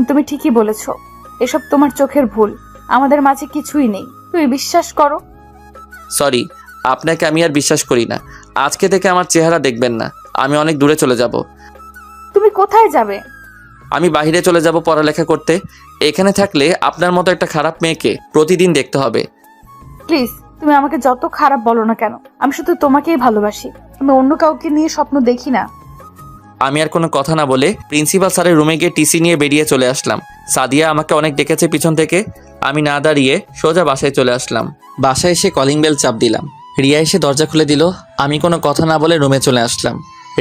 তুমি ঠিকই বলেছো, এসব তোমার চোখের ভুল। আমাদের মাঝে কিছুই নেই, তুমি বিশ্বাস করো। সরি, আপনাকে আমি আর বিশ্বাস করি না। আজকে থেকে আমার চেহারা দেখবেন না। আমি অনেক দূরে চলে যাব। তুমি কোথায় যাবে? আমি বাইরে চলে যাব পড়ালেখা করতে। এখানে থাকলে আপনার মতো একটা খারাপ মেয়েকে প্রতিদিন দেখতে হবে। প্লিজ, তুমি আমাকে যত খারাপ বলো না কেন, আমি শুধু তোমাকেই ভালোবাসি। আমি অন্য কাউকে নিয়ে স্বপ্ন দেখি না। আমি আর কোনো কথা না বলে প্রিন্সিপাল স্যারের রুমে গিয়ে টিসি নিয়ে বেরিয়ে চলে আসলাম। সাদিয়া আমাকে অনেক ডেকেছে পিছন থেকে। আমি না দাঁড়িয়ে সোজা বাসায় চলে আসলাম। বাসায় এসে কলিং বেল চাপ দিলাম। রিয়া এসে দরজা খুলে দিল। আমি কোনো কথা না বলে রুমে চলে আসলাম।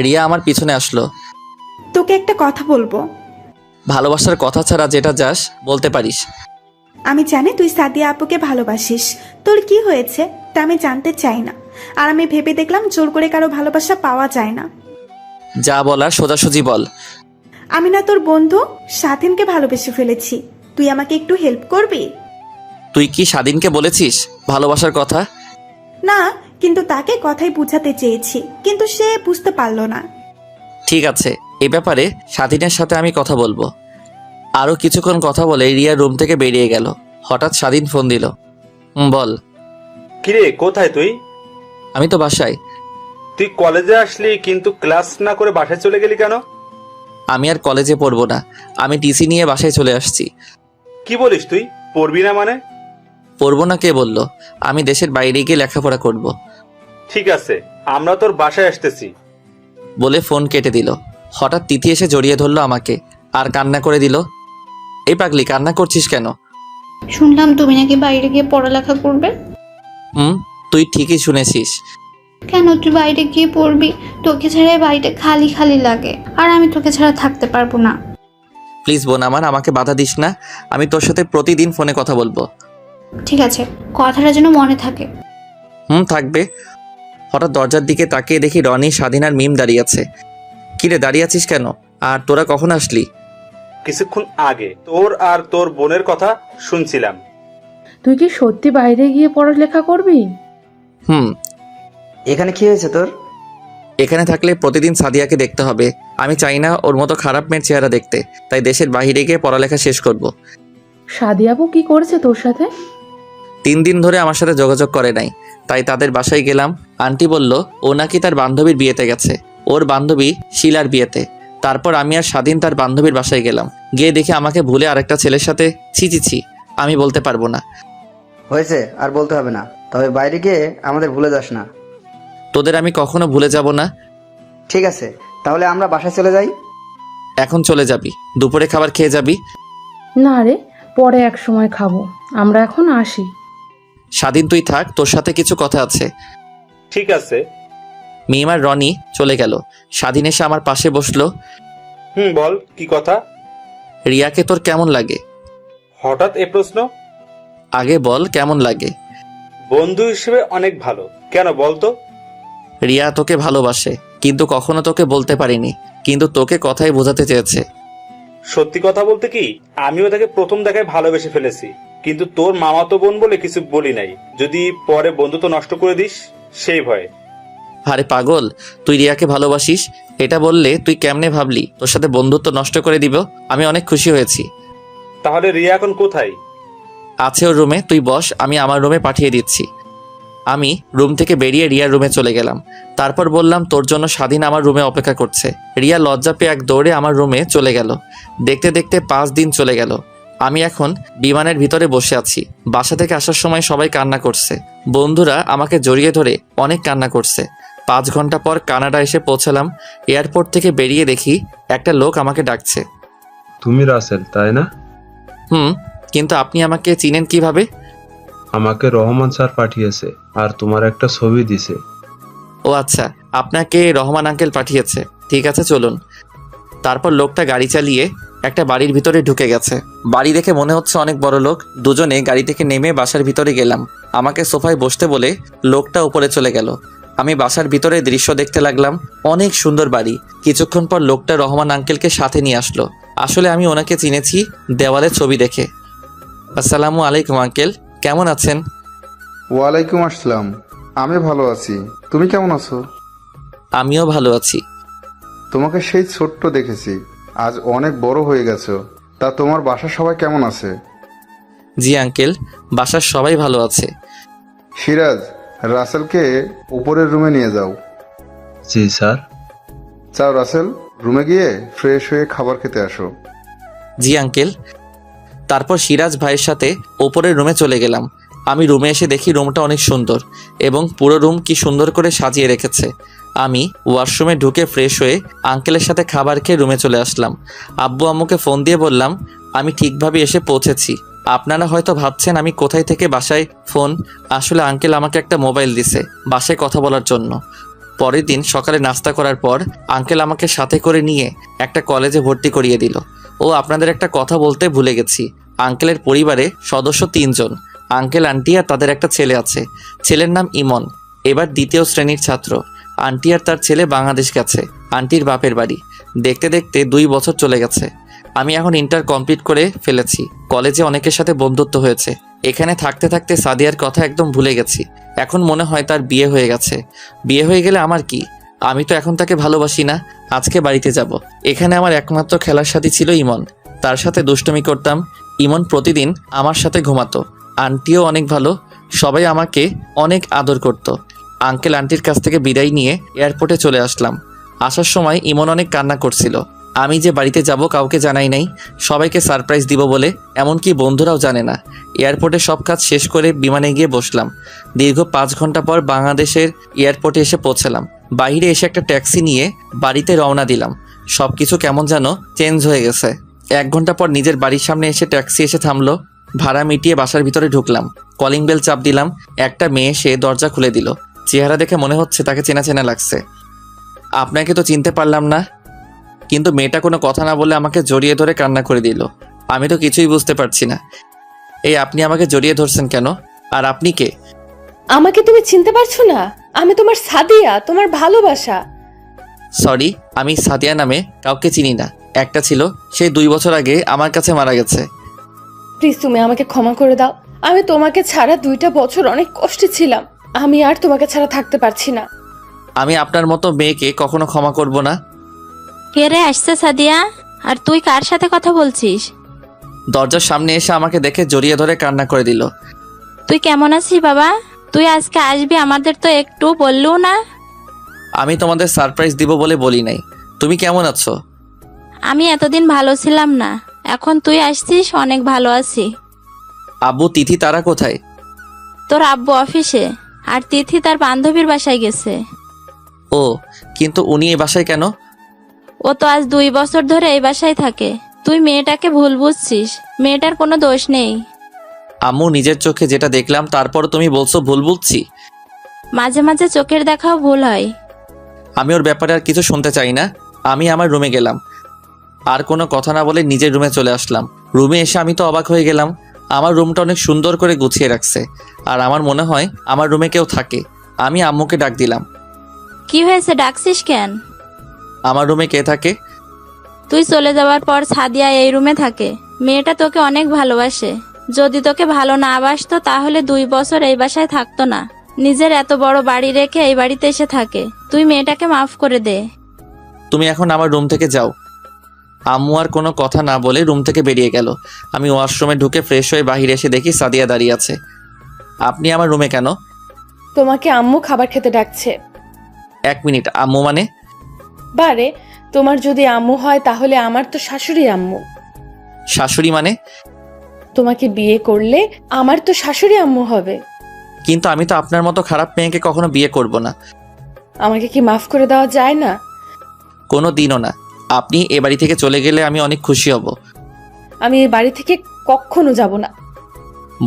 রিয়া আমার পিছনে আসলো। তোকে একটা কথা বলবো। ভালোবাসার কথা ছাড়া যেটা যাস বলতে পারিস। আমি জানি তুই সাদিয়া আপুকে ভালোবাসিস, তোর কি হয়েছে তা আমি জানতে চাই না। আর আমি ভেবে দেখলাম জোর করে কারো ভালোবাসা পাওয়া যায় না। যা বলার সোজাসুজি বল। আমি না তোর বন্ধু স্বাধীনকে ভালোবেসে ফেলেছি, তুই আমাকে একটু হেল্প করবি? তুই কি স্বাধীনকে বলেছিস ভালোবাসার কথা? না, কিন্তু তাকে কথাই বুঝাতে চেয়েছি, কিন্তু সে বুঝতে পারলো না। ঠিক আছে, এ ব্যাপারে স্বাধীনের সাথে আমি কথা বলবো। আরও কিছুক্ষণ কথা বলে রিয়া রুম থেকে বেরিয়ে গেল। হঠাৎ স্বাধীন ফোন দিল। বল। কিরে, কোথায় তুই? আমি তো বাসায়। তুই কলেজে আসলি কিন্তু ক্লাস না করে বাসায় চলে গেলি কেন? আমি আর কলেজে পড়বো না, আমি টিসি নিয়ে বাসায় চলে আসছি। কি বলিস তুই? পড়বি না মানে? পড়বো না কে বললো? আমি দেশের বাইরে গিয়ে লেখাপড়া করব। ঠিক আছে, আমরা তোর বাসায় আসতেছি। বলে ফোন কেটে দিল। হঠাৎ তিথি এসে জড়িয়ে ধরলো আমাকে আর কান্না করে দিল। এই পাগলি, কান্না করছিস কেন? শুনলাম তুমি নাকি বাইরে গিয়ে পড়ালেখা করবে। তুই ঠিকই শুনেছিস। কেন তুই বাইরে গিয়ে পড়বি? তোকে ছাড়া এই বাড়িটা খালি খালি লাগে, আর আমি তোকে ছাড়া থাকতে পারবো না। প্লিজ বোন আমার, আমাকে বাধা দিস না। আমি তোর সাথে প্রতিদিন ফোনে কথা বলবো। ঠিক আছে, কথাটা যেন মনে থাকে। থাকবে। হঠাৎ দরজার দিকে তাকিয়ে দেখি রনি, স্বাধীন আর মিম দাঁড়িয়ে আছে। কিরে, দাঁড়িয়ে আছিস কেন? আর তোরা কখন আসলি? কিছুক্ষণ আগে তোর আর তোর বোনের কথা শুনছিলাম। তুই কি সত্যি বাইরে গিয়ে পড়ালেখা করবি? এখানে কি হয়েছে তোর? এখানে থাকলে প্রতিদিন সাদিয়াকে দেখতে হবে। আমি চাই না ওর মতো খারাপ মেয়ের চেহারা দেখতে, তাই দেশের বাইরে গিয়ে পড়ালেখা শেষ করব। সাদিয়াবু কি করেছে তোর সাথে? 3 দিন ধরে আমার সাথে যোগাযোগ করে নাই, তাই তাদের বাসায় গেলাম। আন্টি বলল ও নাকি তার বান্ধবীর বিয়েতে গেছে, ওর বান্ধবী শিলার বিয়েতে। তারপর আমি আর স্বাধীন তার বান্ধবীর বাসায় গেলাম। গিয়ে দেখি আমাকে ভুলে আরেকটা ছেলের সাথে। ছি, আমি বলতে পারবো না। হয়েছে, আর বলতে হবে না। তবে বাইরে গিয়ে আমাদের ভুলে যাস না। তোদের আমি কখনো ভুলে যাব না। ঠিক আছে, তাহলে আমরা বাসায় চলে যাই। এখন চলে যাবি? দুপুরে খাবার খেয়ে যাবি? না রে, পরে এক সময় খাবো, আমরা এখন আসি। স্বাধীন তুই থাক, তোর সাথে কিছু কথা আছে। ঠিক আছে। মিম আর রনি চলে গেল। স্বাধীন এসে আমার পাশে বসলো। বল, কি কথা? রিয়াকে তোর কেমন লাগে? হঠাৎ এ প্রশ্ন? আগে বল কেমন লাগে। বন্ধু হিসেবে অনেক ভালো। কেন বলতো? রিয়া তোকে ভালোবাসে, কিন্তু কখনো তোকে বলতে পারিনি, কিন্তু তোকে কথাই বোঝাতে চেয়েছে। সত্যি কথা বলতে কি, আমিও তাকে প্রথম দেখায় ভালোবেসে ফেলেছি, কিন্তু তোর মামাতো বোন বলে কিছু বলি নাই, যদি পরে বন্ধুত্ব নষ্ট করে দিস সেই ভয়ে। আরে পাগল, তুই রিয়াকে ভালোবাসিস এটা বললে তুই কেমনে ভাবলি তোর সাথে বন্ধুত্ব নষ্ট করে দিব? আমি অনেক খুশি হয়েছি। তাহলে রিয়া এখন কোথায়? আছে ওর রুমে, তুই বস, আমি আমার রুমে পাঠিয়ে দিচ্ছি। আমি রুম থেকে বেরিয়ে রিয়ার রুমে চলে গেলাম। তারপর বললাম তোর জন্য স্বাধীন আমার রুমে অপেক্ষা করছে। রিয়া লজ্জা পেয়ে এক দৌড়ে আমার রুমে চলে গেল। দেখতে দেখতে 5 দিন চলে গেল। আমি এখন বিমানের ভিতরে বসে আছি। বাসা থেকে আসার সময় সবাই কান্না করছে। বন্ধুরা আমাকে জড়িয়ে ধরে অনেক কান্না করছে। 5 ঘন্টা পর কানাডা এসে পৌঁছালাম। এয়ারপোর্ট থেকে বেরিয়ে দেখি একটা লোক আমাকে ডাকছে। তুমি রাসেল, তাই না? কিন্তু আপনি আমাকে চিনেন কিভাবে? আমাকে রহমান স্যার পাঠিয়েছে আর তোমার একটা ছবি দিছে। ও আচ্ছা, আপনাকে রহমান আঙ্কেল পাঠিয়েছে। ঠিক আছে চলুন। তারপর লোকটা গাড়ি চালিয়ে একটা বাড়ির ভিতরে ঢুকে গেছে। বাড়ি দেখে মনে হচ্ছে অনেক বড় লোক। দুজনে গাড়ি থেকে নেমে বাসার ভিতরে গেলাম। আমাকে সোফায় বসতে বলে লোকটা উপরে চলে গেল। আমি বাসার ভিতরে দৃশ্য দেখতে লাগলাম। অনেক সুন্দর বাড়ি। কিছুক্ষণ পর লোকটা রহমান আঙ্কেলকে সাথে নিয়ে আসলো। আসলে আমি ওনাকে চিনেছি দেওয়ালে ছবি দেখে। আসসালামু আলাইকুম আঙ্কেল, কেমন আছেন? ওয়ালাইকুম আসসালাম। আমি ভালো আছি, তুমি কেমন আছো? আমিও ভালো আছি। তোমাকে সেই ছোট্ট দেখেছি, আজ অনেক বড় হয়ে গেছো। তা তোমার বাসার সবাই কেমন আছে? জি আঙ্কেল, বাসার সবাই ভালো আছে। সিরাজ, রাসেলকে উপরের রুমে নিয়ে যাও। জি স্যার। যাও রাসেল, রুমে গিয়ে ফ্রেশ হয়ে খাবার খেতে আসো। জি আঙ্কেল। তারপর সিরাজ ভাইয়ের সাথে ওপরের রুমে চলে গেলাম। আমি রুমে এসে দেখি রুমটা অনেক সুন্দর এবং পুরো রুম কি সুন্দর করে সাজিয়ে রেখেছে। আমি ওয়াশরুমে ঢুকে ফ্রেশ হয়ে আঙ্কেলের সাথে খাবার খেয়ে রুমে চলে আসলাম। আব্বু আম্মুকে ফোন দিয়ে বললাম আমি ঠিকভাবে এসে পৌঁছেছি। আপনারা হয়তো ভাবছেন আমি কোথায় থেকে বাসায় ফোন। আসলে আঙ্কেল আমাকে একটা মোবাইল দিছে বাসায় কথা বলার জন্য। পরের দিন সকালে নাস্তা করার পর আঙ্কেল আমাকে সাথে করে নিয়ে একটা কলেজে ভর্তি করিয়ে দিল। ও আপনাদের একটা কথা বলতে ভুলে গেছি, আঙ্কেলের পরিবারে সদস্য 3 জন। আঙ্কেল, আন্টি আর তাদের একটা ছেলে আছে। ছেলের নাম ইমন, এবার 2য় শ্রেণীর ছাত্র। আন্টি আর তার ছেলে বাংলাদেশ গেছে আন্টির বাপের বাড়ি। দেখতে দেখতে 2 বছর চলে গেছে। আমি এখন ইন্টার কমপ্লিট করে ফেলেছি। কলেজে অনেকের সাথে বন্ধুত্ব হয়েছে। এখানে থাকতে থাকতে সাদিয়ার কথা একদম ভুলে গেছি। এখন মনে হয় তার বিয়ে হয়ে গেছে। বিয়ে হয়ে গেলে আমার কি? আমি তো এখন তাকে ভালোবাসি না। আজকে বাড়িতে যাব। এখানে আমার একমাত্র খেলার সাথী ছিল ইমন। তার সাথে দুষ্টুমি করতাম। ইমন প্রতিদিন আমার সাথে ঘুমাতো। আন্টিও অনেক ভালো, সবাই আমাকে অনেক আদর করত। আঙ্কেল আন্টির কাছ থেকে বিদায় নিয়ে এয়ারপোর্টে চলে আসলাম। আসার সময় ইমন অনেক কান্না করছিল। আমি যে বাড়িতে যাব কাউকে জানাই নাই, সবাইকে সারপ্রাইজ দিব বলে, এমনকি বন্ধুরাও জানে না। এয়ারপোর্টে সব কাজ শেষ করে বিমানে গিয়ে বসলাম। দীর্ঘ 5 ঘন্টা পর বাংলাদেশের এয়ারপোর্টে এসে পৌঁছলাম। বাইরে এসে একটা ট্যাক্সি নিয়ে বাড়িতে রওনা দিলাম। সব কিছু কেমন যেন চেঞ্জ হয়ে গেছে। 1 ঘন্টা পর নিজের বাড়ির সামনে এসে ট্যাক্সি এসে থামলো। ভাড়া মিটিয়ে বাসার ভিতরে ঢুকলাম। কলিং বেল চাপ দিলাম। একটা মেয়ে এসে দরজা খুলে দিল। চেহারা দেখে মনে হচ্ছে তাকে চেনা চেনা লাগছে। আপনাকে তো চিনতে পারলাম না। কিন্তু মেয়েটা কোনো কথা না বলে আমাকে জড়িয়ে ধরে কান্না করে দিল। আমি তো কিছুই বুঝতে পারছি না। এই আপনি আমাকে জড়িয়ে ধরছেন কেন? আর আপনি কে? আমাকে তুমি চিনতে পারছো না? আমি তোমার সাদিয়া, তোমার ভালোবাসা। সরি, আমি সাদিয়া নামে কাউকে চিনি না। একটা ছিল, সেই 2 বছর আগে আমার কাছে মারা গেছে। প্লিজ তুমি আমাকে ক্ষমা করে দাও। আমি তোমাকে ছাড়া 2টা বছর অনেক কষ্টে ছিলাম। আমি আর তোমাকে ছাড়া থাকতে পারছি না। আমি আপনার মতো মেয়েকে কখনো ক্ষমা করব না। কে রে আসছে সাদিয়া? আর তুই কার সাথে কথা বলছিস? দরজার সামনে এসে আমাকে দেখে জড়িয়ে ধরে কান্না করে দিল। তুই কেমন আছিস বাবা? তুই আজকে আসবি, আমাদের তো একটু বললু না। আমি তোমাদের সারপ্রাইজ দিব বলে বলি নাই। তুমি কেমন আছো? আমি এতদিন ভালো ছিলাম না, এখন তুই আসছিস, অনেক ভালো আছি। আব্বু, তিথি তারা কোথায়? তোর আব্বু অফিসে, আর তিথি তার বান্ধবীর বাসায় গেছে। ও, কিন্তু উনি এই বাসায় কেন? ও তো আজ 2 বছর ধরে এই বাসায় থাকে। তুই মেয়েটাকে ভুল বুঝছিস, মেয়েটার কোনো দোষ নেই। আম্মু, নিজের চোখে যেটা দেখলাম তারপর তুমি বলছো ভুল বুঝছি। মাঝে মাঝে চোখের দেখাও ভুল হয়। আমি ওর ব্যাপারে আর কিছু শুনতে চাই না। আমি আমার রুমে গেলাম। আর কোনো কথা না বলে নিজের রুমে চলে আসলাম। রুমে এসে আমি তো অবাক হয়ে গেলাম। আমার রুমটা অনেক সুন্দর করে গুছিয়ে রাখছে। আর আমার মনে হয় আমার রুমে কেউ থাকে। আমি আম্মুকে ডাক দিলাম। কি হয়েছে, ডাকছিস কেন? আমার রুমে কে থাকে? তুই চলে যাওয়ার পর সাদিয়া এই রুমে থাকে। মেয়েটা তোকে অনেক ভালোবাসে। যদি তোকে ভালো না বাসতো তাহলে 2 বছর এই বাসায় থাকতো না। নিজের এত বড় বাড়ি রেখে এই বাড়িতে এসে থাকে। তুই মেয়েটাকে মাফ করে দে। তুমি এখন আমার রুম থেকে যাও। আম্মু আর কোনো কথা না বলে রুম থেকে বেরিয়ে গেল। আমি ওয়াশরুমে ঢুকে ফ্রেশ হয়ে বাহিরে এসে দেখি সাদিয়া দাঁড়িয়ে আছে। আপনি আমার রুমে কেন? তোমাকে আম্মু খাবার খেতে ডাকছে। 1 মিনিট, আম্মু মানে? বারে, তোমার যদি আম্মু হয় তাহলে আমার তো শাশুড়ি আম্মু। শাশুড়ি মানে? তোমাকে বিয়ে করলে আমার তো শাশুড়ি আম্মু হবে। কিন্তু আমি তো আপনার মতো খারাপ মেয়েকে কখনো বিয়ে করব না। আমাকে কি মাফ করে দেওয়া যায় না? কোনো দিনও না। আপনি এ বাড়ি থেকে চলে গেলে আমি অনেক খুশি হব। আমি এই বাড়ি থেকে কখনো যাব না।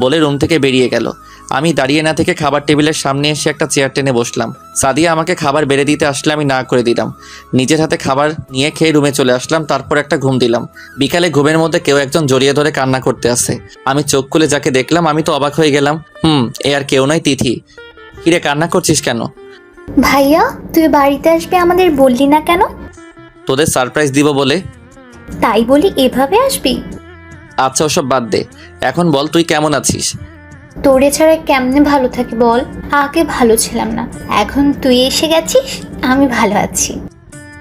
বলে রুম থেকে বেরিয়ে গেল। আমি দাঁড়িয়ে না থেকে খাবার টেবিলের সামনে এসে একটা চেয়ার টেনে বসলাম। সাদিয়া আমাকে খাবার বেড়ে দিতে আসলে আমি না করে দিলাম। নিজের হাতে খাবার নিয়ে খেয়ে রুমে চলে আসলাম, তারপর একটা ঘুম দিলাম। বিকালে ঘুমের মধ্যে কেউ একজন জড়িয়ে ধরে কান্না করতে আসে। আমি চোখ খুলে যাকে দেখলাম আমি তো অবাক হয়ে গেলাম। এ আর কেউ নয়, তিথি। কিরে কান্না করছিস কেন? ভাইয়া, তুই বাড়িতে আসবে আমাদের বললি না কেন? তোদের সারপ্রাইজ দিব বলে। তাই বলি এভাবে আসবি? আচ্ছা ওসব বাদ দে, এখন বল তুই কেমন আছিস? তোরে ছাড়া কেমনে ভালো থাকি বল? আগে ভালো ছিলাম না, এখন তুই এসে গেছিস, আমি ভালো আছি।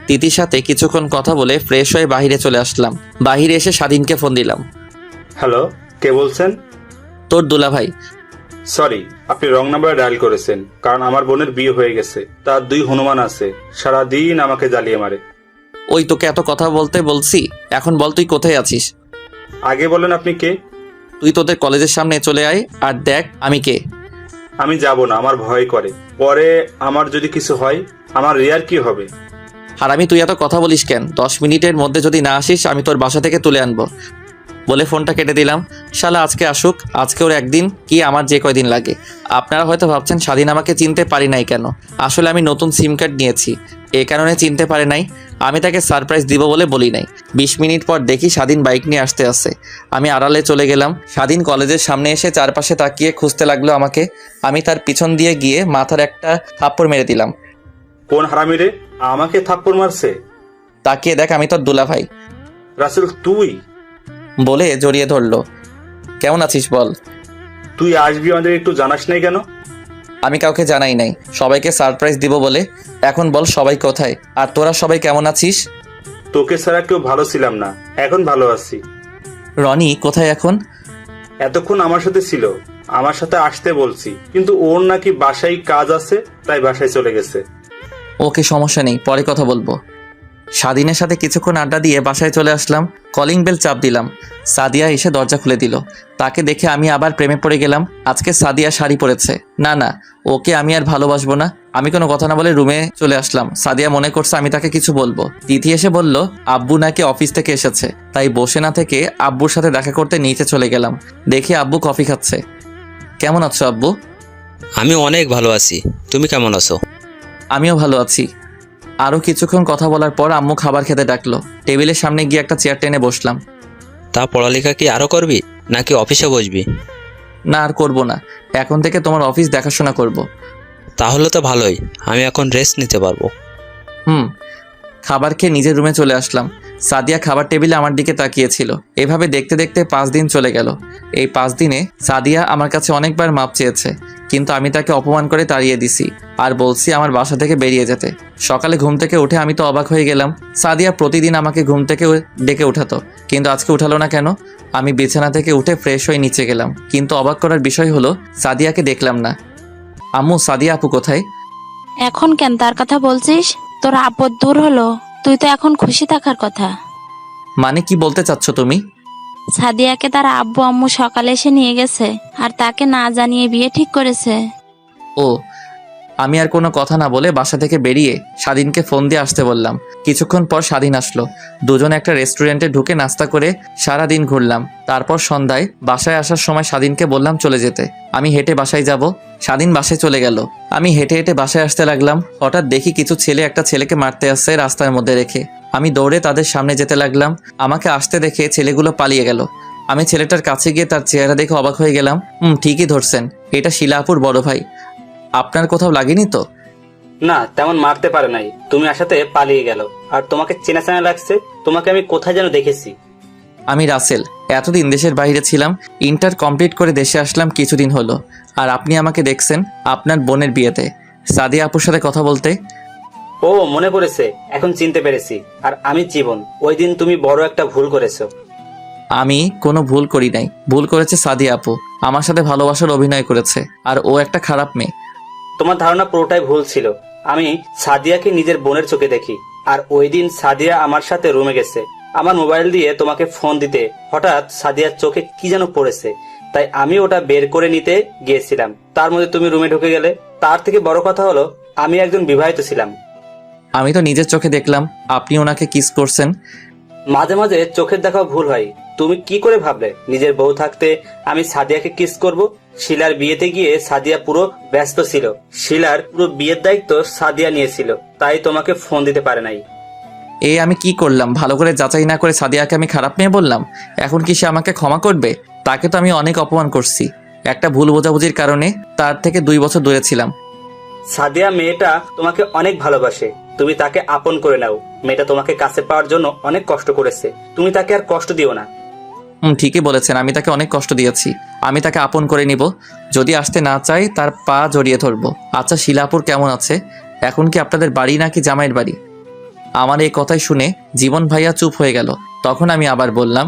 তিথির সাথে কিছুক্ষণ কথা বলে ফ্রেশ হয়ে বাইরে চলে আসলাম। বাইরে এসে স্বাধীনকে ফোন দিলাম। হ্যালো, কে বলছেন? তোর দুলাভাই। সরি, আপনি রং নাম্বারে ডায়াল করেছেন, কারণ আমার বোনের বিয়ে হয়ে গেছে। তার 2 হনুমান আছে, সারাদিন আমাকে জ্বালিয়ে মারে। ওই তোকে এত কথা বলতে বলছি, এখন বল তুই কোথায় আছিস? আগে বলেন আপনি কে? তুই তোদের কলেজের সামনে চলে আয় আর দেখ আমি কে। আমি যাব না, আমার ভয় করে। পরে আমার যদি কিছু হয়, আমার রিয়ার কি হবে? আর আমি তুই এত কথা বলিস কেন? 10 মিনিটের মধ্যে যদি না আসিস আমি তোর বাসা থেকে তুলে আনবো। বলে ফোনটা কেটে দিলাম। শালা আজকে আসুক, আজকে ওর একদিন কি আমার যে কয়দিন লাগে। আপনারা হয়তো ভাবছেন স্বাধীন আমাকে চিনতে পারি নাই কেন। আসলে আমি নতুন সিম কার্ড নিয়েছি, এ কারণে চিনতে পারে নাই। আমি তাকে সারপ্রাইজ দিব বলে বলি নাই। 20 মিনিট পর দেখি স্বাধীন বাইক নিয়ে আসতে আসে। আমি আড়ালে চলে গেলাম। স্বাধীন কলেজের সামনে এসে চারপাশে তাকিয়ে খুঁজতে লাগলো আমাকে। আমি তার পিছন দিয়ে গিয়ে মাথার একটা থাপ্পড় মেরে দিলাম। কোন হারামি রে আমাকে থাপ্পড় মারছে? তাকিয়ে দেখ আমি তোর দুলাভাই। রাসেল তুই? বলে জড়িয়ে ধরলো। কেমন আছিস বল? তুই আসবি আমাদের একটু জানাস নাই কেন? আমি কাউকে জানাই নাই, সবাইকে সারপ্রাইজ দিব বলে। এখন বল সবাই কোথায়, আর তোরা সবাই কেমন আছিস? তোকে ছাড়া কেউ ভালো ছিলাম না, এখন ভালো আছি। রনি কোথায় এখন? এতক্ষণ আমার সাথে ছিল, আমার সাথে আসতে বলছি, কিন্তু ওর নাকি বাসায় কাজ আছে, তাই বাসায় চলে গেছে। ওকে সমস্যা নেই, পরে কথা বলবো। স্বাধীনের সাথে কিছুক্ষণ আড্ডা দিয়ে বাসায় চলে আসলাম। কলিং বেল চাপ দিলাম। সাদিয়া এসে দরজা খুলে দিল। তাকে দেখে আমি আবার প্রেমে পড়ে গেলাম। আজকে সাদিয়া শাড়ি পরেছে। না না, ওকে আমি আর ভালোবাসবো না। আমি কোনো কথা না বলে রুমে চলে আসলাম। সাদিয়া মনে করছে আমি তাকে কিছু বলবো। তিথি এসে বলল আব্বু নাকি অফিস থেকে এসেছে, তাই বসে না থেকে আব্বুর সাথে দেখা করতে নিচে চলে গেলাম। দেখি আব্বু কফি খাচ্ছে। কেমন আছো আব্বু? আমি অনেক ভালো আছি, তুমি কেমন আছো? আমিও ভালো আছি। আরও কিছুক্ষণ কথা বলার পর আম্মু খাবার খেতে ডাকলো। টেবিলের সামনে গিয়ে একটা চেয়ার টেনে বসলাম। তা পড়ালেখা কি আরো করবি নাকি অফিসে বসবি? না আর করবো না, এখন থেকে তোমার অফিস দেখাশোনা করব। তাহলে তো ভালোই, আমি এখন রেস্ট নিতে পারবো। খাবার খেয়ে নিজের রুমে চলে আসলাম। সাদিয়া খাবার টেবিলে আমার দিকে তাকিয়েছিল। এভাবে দেখতে দেখতে 5 দিন চলে গেল। এই 5 দিনে সাদিয়া আমার কাছে অনেকবার মাপ চেয়েছে, কিন্তু আমি তাকে অপমান করে তাড়িয়ে দিছি আর বলছি আমার বাসা থেকে বেরিয়ে যেতে। সকালে ঘুম থেকে উঠে আমি তো অবাক হয়ে গেলাম। সাদিয়া প্রতিদিন আমাকে ঘুম থেকে ডেকে উঠাতো, কিন্তু আজকে উঠালো না কেন? আমি বিছানা থেকে উঠে ফ্রেশ হয়ে নিচে গেলাম, কিন্তু অবাক করার বিষয় হলো সাদিয়াকে দেখলাম না। আম্মু, সাদিয়া আপু কোথায়? এখন কেন তার কথা বলছিস? তোর আপদ দূর হলো, তুই তো এখন খুশি থাকার কথা। মানে কি বলতে চাচ্ছ তুমি? সাদিয়াকে তার আব্বু আম্মু সকালে এসে নিয়ে গেছে, আর তাকে না জানিয়ে বিয়ে ঠিক করেছে। ও, আমি আর কোনো কথা না বলে বাসা থেকে বেরিয়ে স্বাধীনকে ফোন দিয়ে আসতে বললাম। কিছুক্ষণ পর স্বাধীন আসলো। দুজনে একটা রেস্টুরেন্টে ঢুকে নাস্তা করে সারা দিন ঘুরলাম। তারপর সন্ধ্যায় বাসায় আসার সময় স্বাধীনকে বললাম চলে যেতে। আমি হেঁটে বাসায় যাব। স্বাধীন বাসায় চলে গেল। আমি হেঁটে হেঁটে বাসায় আসতে লাগলাম। হঠাৎ দেখি কিছু ছেলে একটা ছেলেকে মারতে আসছে রাস্তার মধ্যে রেখে। আমি দৌড়ে তাদের সামনে যেতে লাগলাম। আমাকে আসতে দেখে ছেলেগুলো পালিয়ে গেল। আমি ছেলেটার কাছে গিয়ে তার চেহারা দেখে অবাক হয়ে গেলাম। ঠিকই ধরছেন, এটা শিলা আপুর বড় ভাই। আপনার কোথাও লাগেনি তো? না, তেমন মারতে পারে নাই, তুমি আসাতে পালিয়ে গেল। আর তোমাকে চেনা চেনা লাগছে, তোমাকে আমি কোথায় যেন দেখেছি। আমি রাসেল, এতদিন দেশের বাইরে ছিলাম। ইন্টার কমপ্লিট করে দেশে আসলাম কিছুদিন হলো। আর আপনি আমাকে দেখছেন আপনার বোনের বিয়েতে সাদিয়া আপুর সাথে কথা বলতে। ও মনে পড়েছে, এখন চিনতে পেরেছি। আর আমি জীবন। ওই দিন তুমি বড় একটা ভুল করেছো। আমি কোনো ভুল করি নাই, ভুল করেছে সাদিয়া আপু। আমার সাথে ভালোবাসার অভিনয় করেছে, আর ও একটা খারাপ মেয়ে। তোমার ধারণা পুরোটাই ভুল ছিল। আমি সাদিয়াকে নিজের বোনের চোখে দেখি। আর ওই দিন সাদিয়া আমার সাথে রুমে গেছে। আমার মোবাইল দিয়ে তোমাকে ফোন দিতে হঠাৎ সাদিয়ার চোখে কি যেন পড়েছে, তাই আমি ওটা বের করে নিতে গিয়েছিলাম। তার মধ্যে তুমি রুমে ঢুকে গেলে। তার থেকে বড় কথা হলো, আমি একজন বিবাহিত ছিলাম। আমি তো নিজের চোখে দেখলাম আপনি ওনাকে কিস করছেন। মাঝে মাঝে চোখের দেখাও ভুল হয়। তুমি কি করে ভাবলে নিজের বউ থাকতে আমি সাদিয়াকে কিস করব? শিলার বিয়েতে গিয়ে সাদিয়া পুরো ব্যস্ত ছিল। শিলার পুরো বিয়ের দায়িত্ব সাদিয়া নিয়েছিল, তাই তোমাকে ফোন দিতে পারে নাই। এই আমি কি করলাম? ভালো করে যাচাই না করে সাদিয়াকে আমি খারাপ মেয়ে বললাম। এখন কি সে আমাকে ক্ষমা করবে? তাকে তো আমি অনেক অপমান করছি। একটা ভুল বোঝাবুঝির কারণে তার থেকে 2 বছর দূরে ছিলাম। সাদিয়া মেয়েটা তোমাকে অনেক ভালোবাসে, তুমি তাকে আপন করে নাও। মেয়েটা তোমাকে কাছে পাওয়ার জন্য অনেক কষ্ট করেছে, তুমি তাকে আর কষ্ট দিও না। ঠিকই বলেছেন, আমি তাকে অনেক কষ্ট দিয়েছি। আমি তাকে আপন করে নিব। যদি আসতে না চাই তার পা জড়িয়ে ধরবো। আচ্ছা, শিলাপুর কেমন আছে? এখন কি আপনাদের বাড়ি নাকি জামাইয়ের বাড়ি? আমার এই কথাই শুনে জীবন ভাইয়া চুপ হয়ে গেল। তখন আমি আবার বললাম,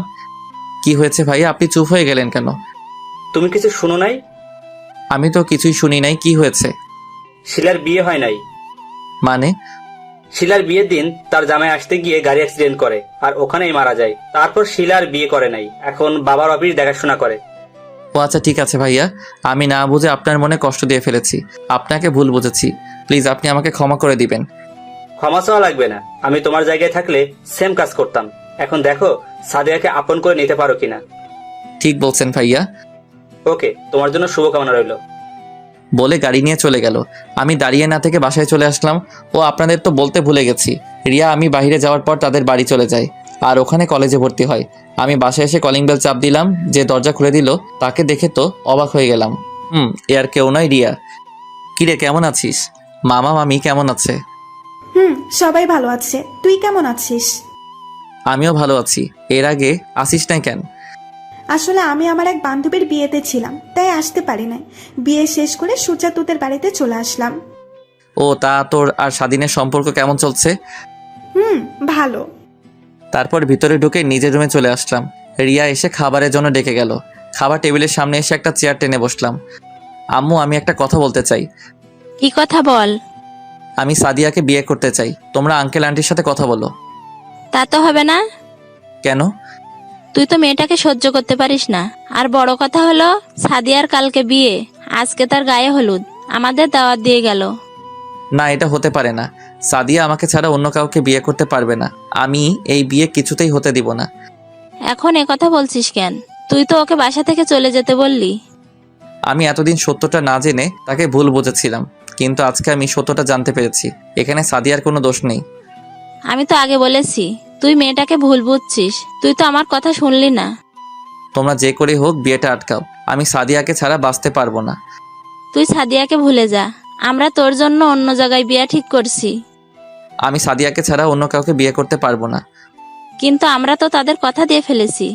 কি হয়েছে ভাইয়া, আপনি চুপ হয়ে গেলেন কেন? তুমি কিছু শুনো নাই? আমি তো কিছুই শুনি নাই। কি হয়েছে? শিলার বিয়ে হয় নাই। মানে? শিলার বিয়ের দিন তার জামাই আসতে গিয়ে গাড়ি অ্যাক্সিডেন্ট করে আর ওখানেই মারা যায়। তারপর শিলার বিয়ে করে নাই, এখন বাবার অফিস দেখাশোনা করে। ও আচ্ছা, ঠিক আছে ভাইয়া, আমি না বুঝে আপনার মনে কষ্ট দিয়ে ফেলেছি। আপনাকে ভুল বুঝেছি। প্লিজ আপনি আমাকে ক্ষমা করে দিবেন। ক্ষমা চাওয়া লাগবে না, আমি তোমার জায়গায় থাকলে সেম কাজ করতাম। এখন দেখো সাদিয়াকে আপন করে নিতে পারো কিনা। ঠিক বলছেন ভাইয়া। ওকে, তোমার জন্য শুভকামনা রইল। বলে গাড়ি নিয়ে চলে গেল। আমি দাঁড়িয়ে না থেকে বাসায় চলে আসলাম। ও আপনাদের তো বলতে ভুলে গেছি, রিয়া আমি বাইরে যাওয়ার পর তাদের বাড়ি চলে যায় আর ওখানে কলেজে ভর্তি হয়। আমি বাসায় এসে কলিং বেল চাপ দিলাম। যে দরজা খুলে দিল তাকে দেখে তো অবাক হয়ে গেলাম। এ আর কেউ নয়, রিয়া। কিরে, কেমন আছিস? মামা মামি কেমন আছে? সবাই ভালো আছে। তুই কেমন আছিস? আমিও ভালো আছি। এর আগে আসিস নাই কেন? আসলে আমি আমার এক বান্ধবীর বিয়েতে ছিলাম, তাই আসতে পারি নাই। বিয়ে শেষ করে সূর্যা তোদের বাড়িতে চলে আসলাম। ও, তা তোর আর স্বাধীনের সম্পর্ক কেমন চলছে? ভালো। তারপর ভিতরে ঢুকে নিজের রুমে চলে আসলাম। রিয়া এসে খাবারের জন্য ডেকে গেল। খাবার টেবিলের সামনে এসে একটা চেয়ার টেনে বসলাম। আম্মু, আমি একটা কথা বলতে চাই। কি কথা বল? আমি সাদিয়াকে বিয়ে করতে চাই। তোমরা আঙ্কেল আন্টির সাথে কথা বলো। তা তো হবে না। কেন? তুই তো মেয়েটাকে সহ্য করতে পারিস না। আর বড় কথা হলো সাদিয়ার কালকে বিয়ে, আজকে তার গায়ে হলুদ, আমাদের দাওয়াত দিয়ে গেল। না, এটা হতে পারে না। সাদিয়া আমাকে ছাড়া অন্য কাউকে বিয়ে করতে পারবে না। আমি এই বিয়ে কিছুতেই হতে দিব না। এখন এ কথা বলছিস কেন? তুই তো ওকে বাসা থেকে চলে যেতে বললি। আমি এতদিন সত্যটা না জেনে তাকে ভুল বুঝেছিলাম, কিন্তু আজকে আমি সত্যটা জানতে পেরেছি। এখানে সাদিয়ার কোনো দোষ নেই। আমি তো আগে বলেছি তুই মেয়েটাকে ভুল বুঝছিস। তুই তো আমার কথা শুনলি না। তোমরা যে করে হোক বিয়েটা আটকাও। আমি সাদিয়াকে ছাড়া বাঁচতে পারবো না। তুই সাদিয়াকে ভুলে যা, আমরা তোর জন্য অন্য জায়গায় বিয়ে ঠিক করছি। আমি সাদিয়াকে ছাড়া অন্য কাউকে বিয়ে করতে পারবো না। কিন্তু আমরা তো তাদের কথা দিয়ে ফেলেছি।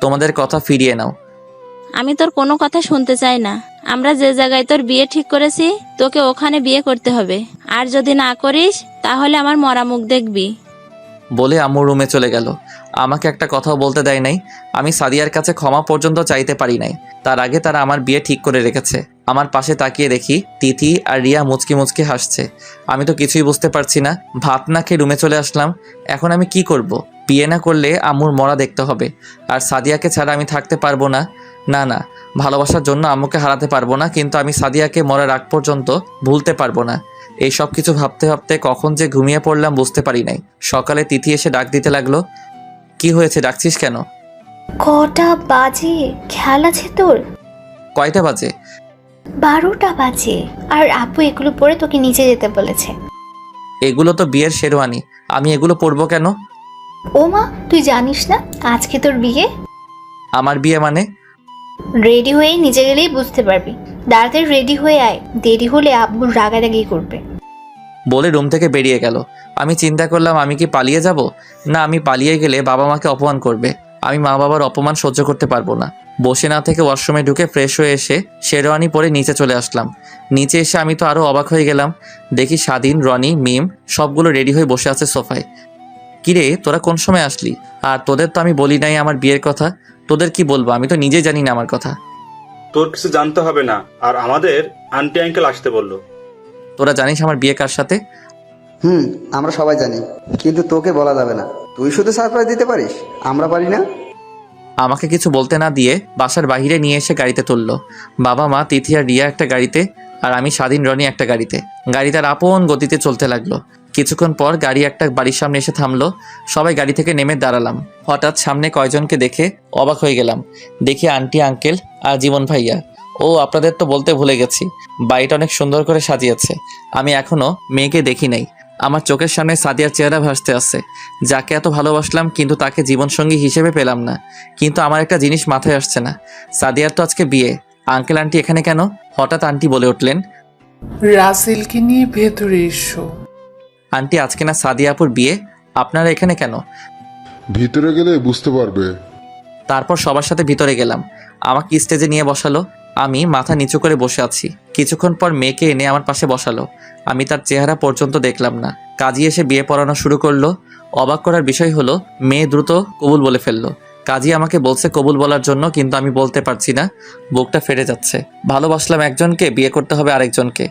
তোমাদের কথা ফিরিয়ে নাও। আমি তোর কোনো কথা শুনতে চাই না। আমরা যে জায়গায় তোর বিয়ে ঠিক করেছি তোকে ওখানে বিয়ে করতে হবে। আর যদি না করিস তাহলে আমার মরা মুখ দেখবি। বলে আম্মু রুমে চলে গেল। আমাকে একটা কথাও বলতে দেয় নাই। আমি সাদিয়ার কাছে ক্ষমা পর্যন্ত চাইতে পারি নাই। তার আগে তারা আমার বিয়ে ঠিক করে রেখেছে। আমার পাশে তাকিয়ে দেখি তিথি আর রিয়া মুচকি মুচকি হাসছে। আমি তো কিছুই বুঝতে পারছি না। ভাত না খেয়ে রুমে চলে আসলাম। এখন আমি কি করব? বিয়ে না করলে আম্মুর মরা দেখতে হবে। আর সাদিয়াকে ছাড়া আমি থাকতে পারবো না। না না, ভালোবাসার জন্য আম্মুকে হারাতে পারবো না, কিন্তু আমি সাদিয়াকে মরার আগ পর্যন্ত ভুলতে পারবো না। এই সব কিছু ভাবতে ভাবতে কখন যে ঘুমিয়ে পড়লাম বুঝতে পারি নাই। সকালে তিথি এসে ডাক দিতে লাগলো। কি হয়েছে, ডাকছিস কেন? কটা বাজে খেয়াল আছে তোর? কয়টা বাজে? 12টা বাজে। আর আপু এগুলো পরে তোকে নিচে যেতে বলেছে। এগুলো তো বিয়ের শেরওয়ানি, আমি এগুলো পরবো কেন? ও মা, তুই জানিস না আজকে তোর বিয়ে? আমার বিয়ে মানে? রেডি হয়ে নিচে গেলেই বুঝতে পারবি। তাড়াতাড়ি রেডি হয়ে আয়, দেরি হলে আব্বুর রাগারাগি করবে। বলে রুম থেকে বেরিয়ে গেল। আমি চিন্তা করলাম আমি কি পালিয়ে যাব? না, আমি পালিয়ে গেলে বাবা মাকে অপমান করবে। আমি মা বাবার অপমান সহ্য করতে পারবো না। বসে না থেকে ওয়াশরুমে ঢুকে ফ্রেশ হয়ে এসে শেরওয়ানি পরে নিচে চলে আসলাম। নিচে এসে আমি তো আরও অবাক হয়ে গেলাম। দেখি স্বাধীন, রনি, মিম সবগুলো রেডি হয়ে বসে আছে সোফায়। কিরে, তোরা কোন সময় আসলি? আর তোদের তো আমি বলি নাই আমার বিয়ের কথা। তোদের কি বলবো, আমি তো নিজেই জানি না আমার কথা। তোর কিছু জানতে হবে না, আর আমাদের আন্টি আঙ্কেল আসতে বললো। তোরা জানিস আমার বিয়ে কার সাথে? আমরা সবাই জানি, কিন্তু তোকে বলা যাবে না। তুই শুধু সারপ্রাইজ দিতে পারিস, আমরা পারি না। আমাকে কিছু বলতে না দিয়ে বাসার বাইরে নিয়ে এসে গাড়িতে তুললো। বাবা মা, তিথি আর রিয়া একটা গাড়িতে, আর আমি স্বাধীন, রনি একটা গাড়িতে। গাড়ি তার আপন গতিতে চলতে লাগলো। কিছুক্ষণ পর গাড়ি একটা বাড়ির সামনে এসে থামলো। সবাই গাড়ি থেকে নেমে দাঁড়ালাম। হঠাৎ সামনে কয়জনকে দেখে অবাক হয়ে গেলাম। দেখি আন্টি, আঙ্কেল আর জীবন ভাইয়া। ও আপনাদের তো বলতে ভুলে গেছি, বাড়িটা অনেক সুন্দর করে সাজিয়েছে। আমি এখনো মেয়েকে দেখি নাই। আমার চোখের সামনে সাদিয়ার চেহারা ভাসতে আছে, যাকে এত ভালোবাসলাম কিন্তু তাকে জীবনসঙ্গী হিসেবে পেলাম না। কিন্তু আমার একটা জিনিস মাথায় আসছে না, সাদিয়ার তো আজকে বিয়ে, আঙ্কেল আন্টি এখানে কেন? হঠাৎ আন্টি বলে উঠলেন, রাসেলকে নিয়ে ভেতরে এসো। আন্টি আজকে না সাদিয়া আপুর বিয়ে, আপনারা এখানে কেন? ভিতরে গেলে বুঝতে পারবে। তারপর সবার সাথে ভিতরে গেলাম। আমাকে স্টেজে নিয়ে বসালো। আমি মাথা নিচু করে বসে আছি। কিছুক্ষণ পর মেয়েকে এনে আমার পাশে বসালো। আমি তার চেহারা পর্যন্ত দেখলাম না। কাজী এসে বিয়ে পড়ানো শুরু করলো। অবাক করার বিষয় হলো মেয়ে দ্রুত কবুল বলে ফেললো। কাজী আমাকে বলছে কবুল বলার জন্য, কিন্তু আমি বলতে পারছি না, বুকটা ফেটে যাচ্ছে। ভালোবাসলাম একজনকে, বিয়ে করতে হবে আরেকজনকে।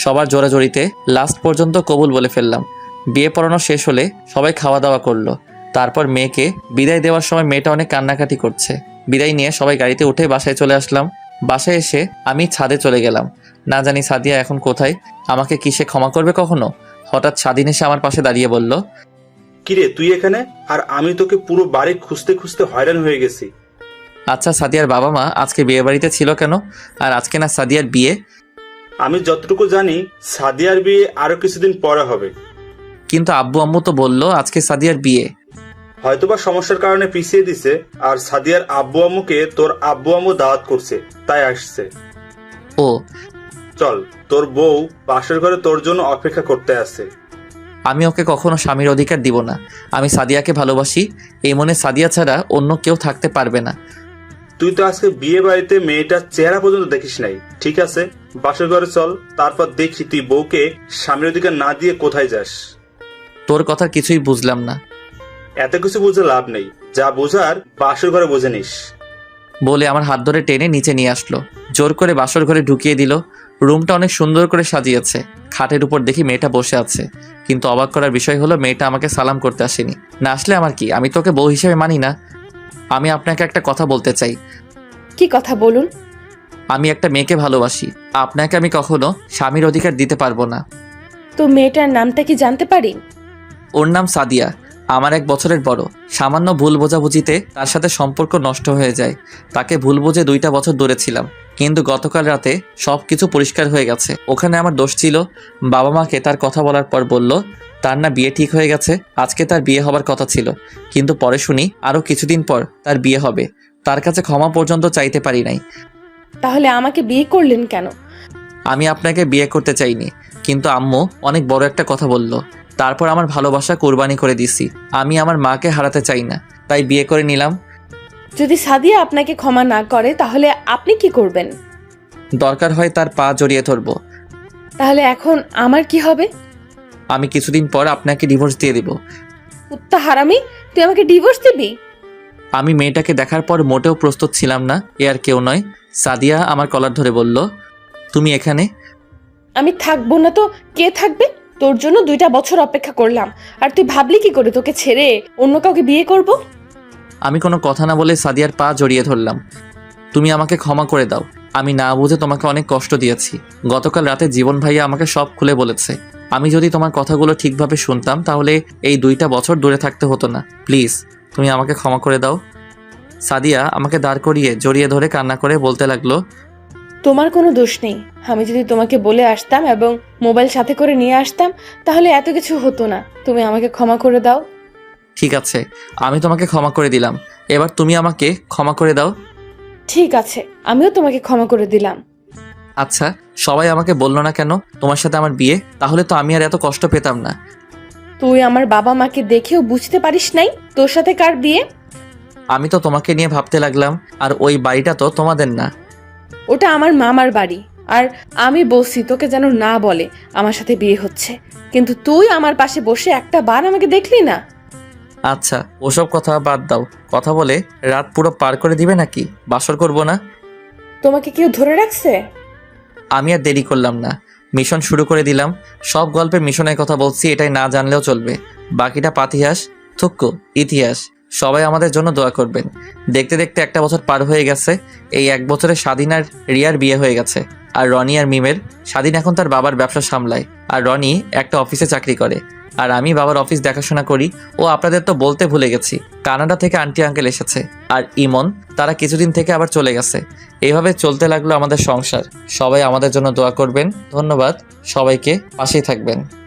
সবার জোরাজোরিতে লাস্ট পর্যন্ত কবুল বলে ফেললাম। বিয়ে পড়ানো শেষ হলে সবাই খাওয়া দাওয়া করলো। তারপর মেয়েকে বিদায় দেওয়ার সময় মেয়েটা অনেক কান্নাকাটি করছে। বিদায় নিয়ে সবাই গাড়িতে উঠে বাসায় চলে আসলাম। বাসায় এসে আমি ছাদে চলে গেলাম। না জানি সাদিয়া এখন কোথায়, আমাকে কি সে ক্ষমা করবে কখনো? হঠাৎ স্বাধীন এসে আমার পাশে দাঁড়িয়ে বলল, কিরে তুই এখানে? আর আমি তোকে পুরো বাড়ি খুঁজতে খুঁজতে হয়রান হয়ে গেছি। আচ্ছা সাদিয়ার বাবা মা আজকে বিয়ে বাড়িতে ছিল কেন? আর আজকে না সাদিয়ার বিয়ে? আমি যতটুকু জানি সাদিয়ার বিয়ে আরো কিছুদিন পরে হবে। কিন্তু আব্বু আম্মু তো বললো আজকে সাদিয়ার বিয়ে। হয়তোবা সমস্যার কারণে পিছিয়ে দিছে, আর সাদিয়ার আব্বু আম্মুকে তোর আব্বু আম্মু দাওয়াত করছে, তাই আসছে। ও চল, তোর বউ বাসর ঘরে তোর জন্য অপেক্ষা করতে আছে। আমি ওকে কখনো স্বামীর অধিকার দিব না। আমি সাদিয়াকে ভালোবাসি, এই মনে সাদিয়া ছাড়া অন্য কেউ থাকতে পারবে না। তুই তো আজকে বিয়ে বাড়িতে মেয়েটার চেহারা পর্যন্ত দেখিস নাই। ঠিক আছে, বাসর ঘরে চল, তারপর দেখি তুই বউকে স্বামীর অধিকার না দিয়ে কোথায় যাস। তোর কথা কিছুই বুঝলাম না। এত কিছু বুঝে লাভ নেই, যা বোঝার বাসর ঘরে বুঝে নিস। বলে আমার হাত ধরে টেনে নিচে নিয়ে আসলো। জোর করে বাসর ঘরে ঢুকিয়ে দিল। রুমটা অনেক সুন্দর করে সাজিয়েছে। খাটের উপর দেখি মেয়েটা বসে আছে, কিন্তু অবাক করার বিষয় হলো মেয়েটা আমাকে সালাম করতে আসেনি। না আসলে আমার কি, আমি তোকে বউ হিসেবে মানি না। আমি আপনাকে একটা কথা বলতে চাই। কি কথা বলুন? আমি একটা মেয়েকে ভালোবাসি, আপনাকে আমি কখনো স্বামীর অধিকার দিতে পারবো না। তো মেয়েটার নামটা কি জানতে পারি? ওর নাম সাদিয়া, আমার 1 বছরের বড়। সামান্য ভুল বোঝাবুঝিতে তার সাথে সম্পর্ক নষ্ট হয়ে যায়। তাকে ভুল বুঝে 2টা বছর দূরে ছিলাম, কিন্তু গতকাল রাতে সবকিছু পরিষ্কার হয়ে গেছে। ওখানে আমার দোষ ছিল। বাবা মাকে তার কথা বলার পর বলল তার না বিয়ে ঠিক হয়ে গেছে, আজকে তার বিয়ে হবার কথা ছিল। কিন্তু পরে শুনি আরও কিছুদিন পর তার বিয়ে হবে। তার কাছে ক্ষমা পর্যন্ত চাইতে পারি নাই। তাহলে আমাকে বিয়ে করলেন কেন? আমি আপনাকে বিয়ে করতে চাইনি, কিন্তু আম্মু অনেক বড় একটা কথা বলল। তারপর আমার ভালোবাসা কোরবানি করে দিছি। আমি আমার মাকে হারাতে চাই না, তাই বিয়ে করে নিলাম। যদি সাদিয়া আপনাকে ক্ষমা না করে তাহলে আপনি কি করবেন? দরকার হয় তার পা জড়িয়ে ধরবো। তাহলে এখন আমার কি হবে? আমি কিছুদিন পর আপনাকে ডিভোর্স দিয়ে দিব। কুত্তা হারামি, তুই আমাকে ডিভোর্স দিবি? আমি মেয়েটাকে দেখার পর মোটেও প্রস্তুত ছিলাম না। এ আর কেউ নয়, সাদিয়া আমার কলার ধরে বলল, তুমি এখানে? আমি থাকবো না তো কে থাকবে? তোর জন্য 2টা বছর অপেক্ষা করলাম, আর তুই ভাবলি কি করে তোকে ছেড়ে অন্য কাউকে বিয়ে করব? আমি কোনো কথা না বলে সাদিয়ার পা জড়িয়ে ধরলাম। তুমি আমাকে ক্ষমা করে দাও, আমি না বুঝে তোমাকে অনেক কষ্ট দিয়েছি। গতকাল রাতে জীবন ভাইয়া আমাকে সব খুলে বলেছে। আমি যদি তোমার কথাগুলো ঠিকভাবে শুনতাম তাহলে এই 2টা বছর দূরে থাকতে হতো না। প্লিজ তুমি আমাকে ক্ষমা করে দাও। সাদিয়া আমাকে দাঁড় করিয়ে জড়িয়ে ধরে কান্না করে বলতে লাগলো, তোমার কোনো দোষ নেই। আমি যদি তোমাকে বলে আসতাম এবং মোবাইল সাথে করে নিয়ে আসতাম তাহলে এত কিছু হতো না। তুমি আমাকে ক্ষমা করে দাও। ঠিক আছে, আমি তোমাকে ক্ষমা করে দিলাম, এবার তুমি আমাকে ক্ষমা করে দাও। ঠিক আছে, আমিও তোমাকে ক্ষমা করে দিলাম। আচ্ছা, সবাই আমাকে বললো না কেন তোমার সাথে আমার বিয়ে? তাহলে তো আমি আর এত কষ্ট পেতাম না। তুই আমার বাবা মাকে দেখেও বুঝতে পারিস নাই তোর সাথে কার বিয়ে? আমি তো তোমাকে নিয়ে ভাবতে লাগলাম, আর ওই বাড়িটা তো তোমাদের না। ওটা আমার মামার বাড়ি, আর আমি বলছি তোকে যেন না বলে আমার সাথে বিয়ে হচ্ছে, কিন্তু তুই আমার পাশে বসে একটা বার আমাকে দেখলি না। আচ্ছা, ওসব কথা বাদ দাও। কথা বলে রাত পুরো পার করে দিবে নাকি? বাসর করব না? তোমাকে কেউ ধরে রাখছে? আমি আর দেরি করলাম না, মিশন শুরু করে দিলাম। সব গল্পে মিশনের কথা বলছি, এটাই না জানলেও চলবে। বাকিটা পাতিহাস, থুক্কু ইতিহাস। সবাই আমাদের জন্য দোয়া করবেন। দেখতে দেখতে 1টা বছর পার হয়ে গেছে। এই 1 বছরে স্বাধীন আর রিয়ার বিয়ে হয়ে গেছে। আর রনি আর মিমের। স্বাধীন এখন তার বাবার ব্যবসা সামলায়, আর রনি একটা অফিসে চাকরি করে। আর আমি বাবার অফিস দেখাশোনা করি। ও আপনাদের তো বলতে ভুলে গেছি, কানাডা থেকে আন্টি আঙ্কেল এসেছে, আর ইমন, তারা কিছুদিন থেকে আবার চলে গেছে। এইভাবে চলতে লাগলো আমাদের সংসার। সবাই আমাদের জন্য দোয়া করবেন। ধন্যবাদ সবাইকে, পাশেই থাকবেন।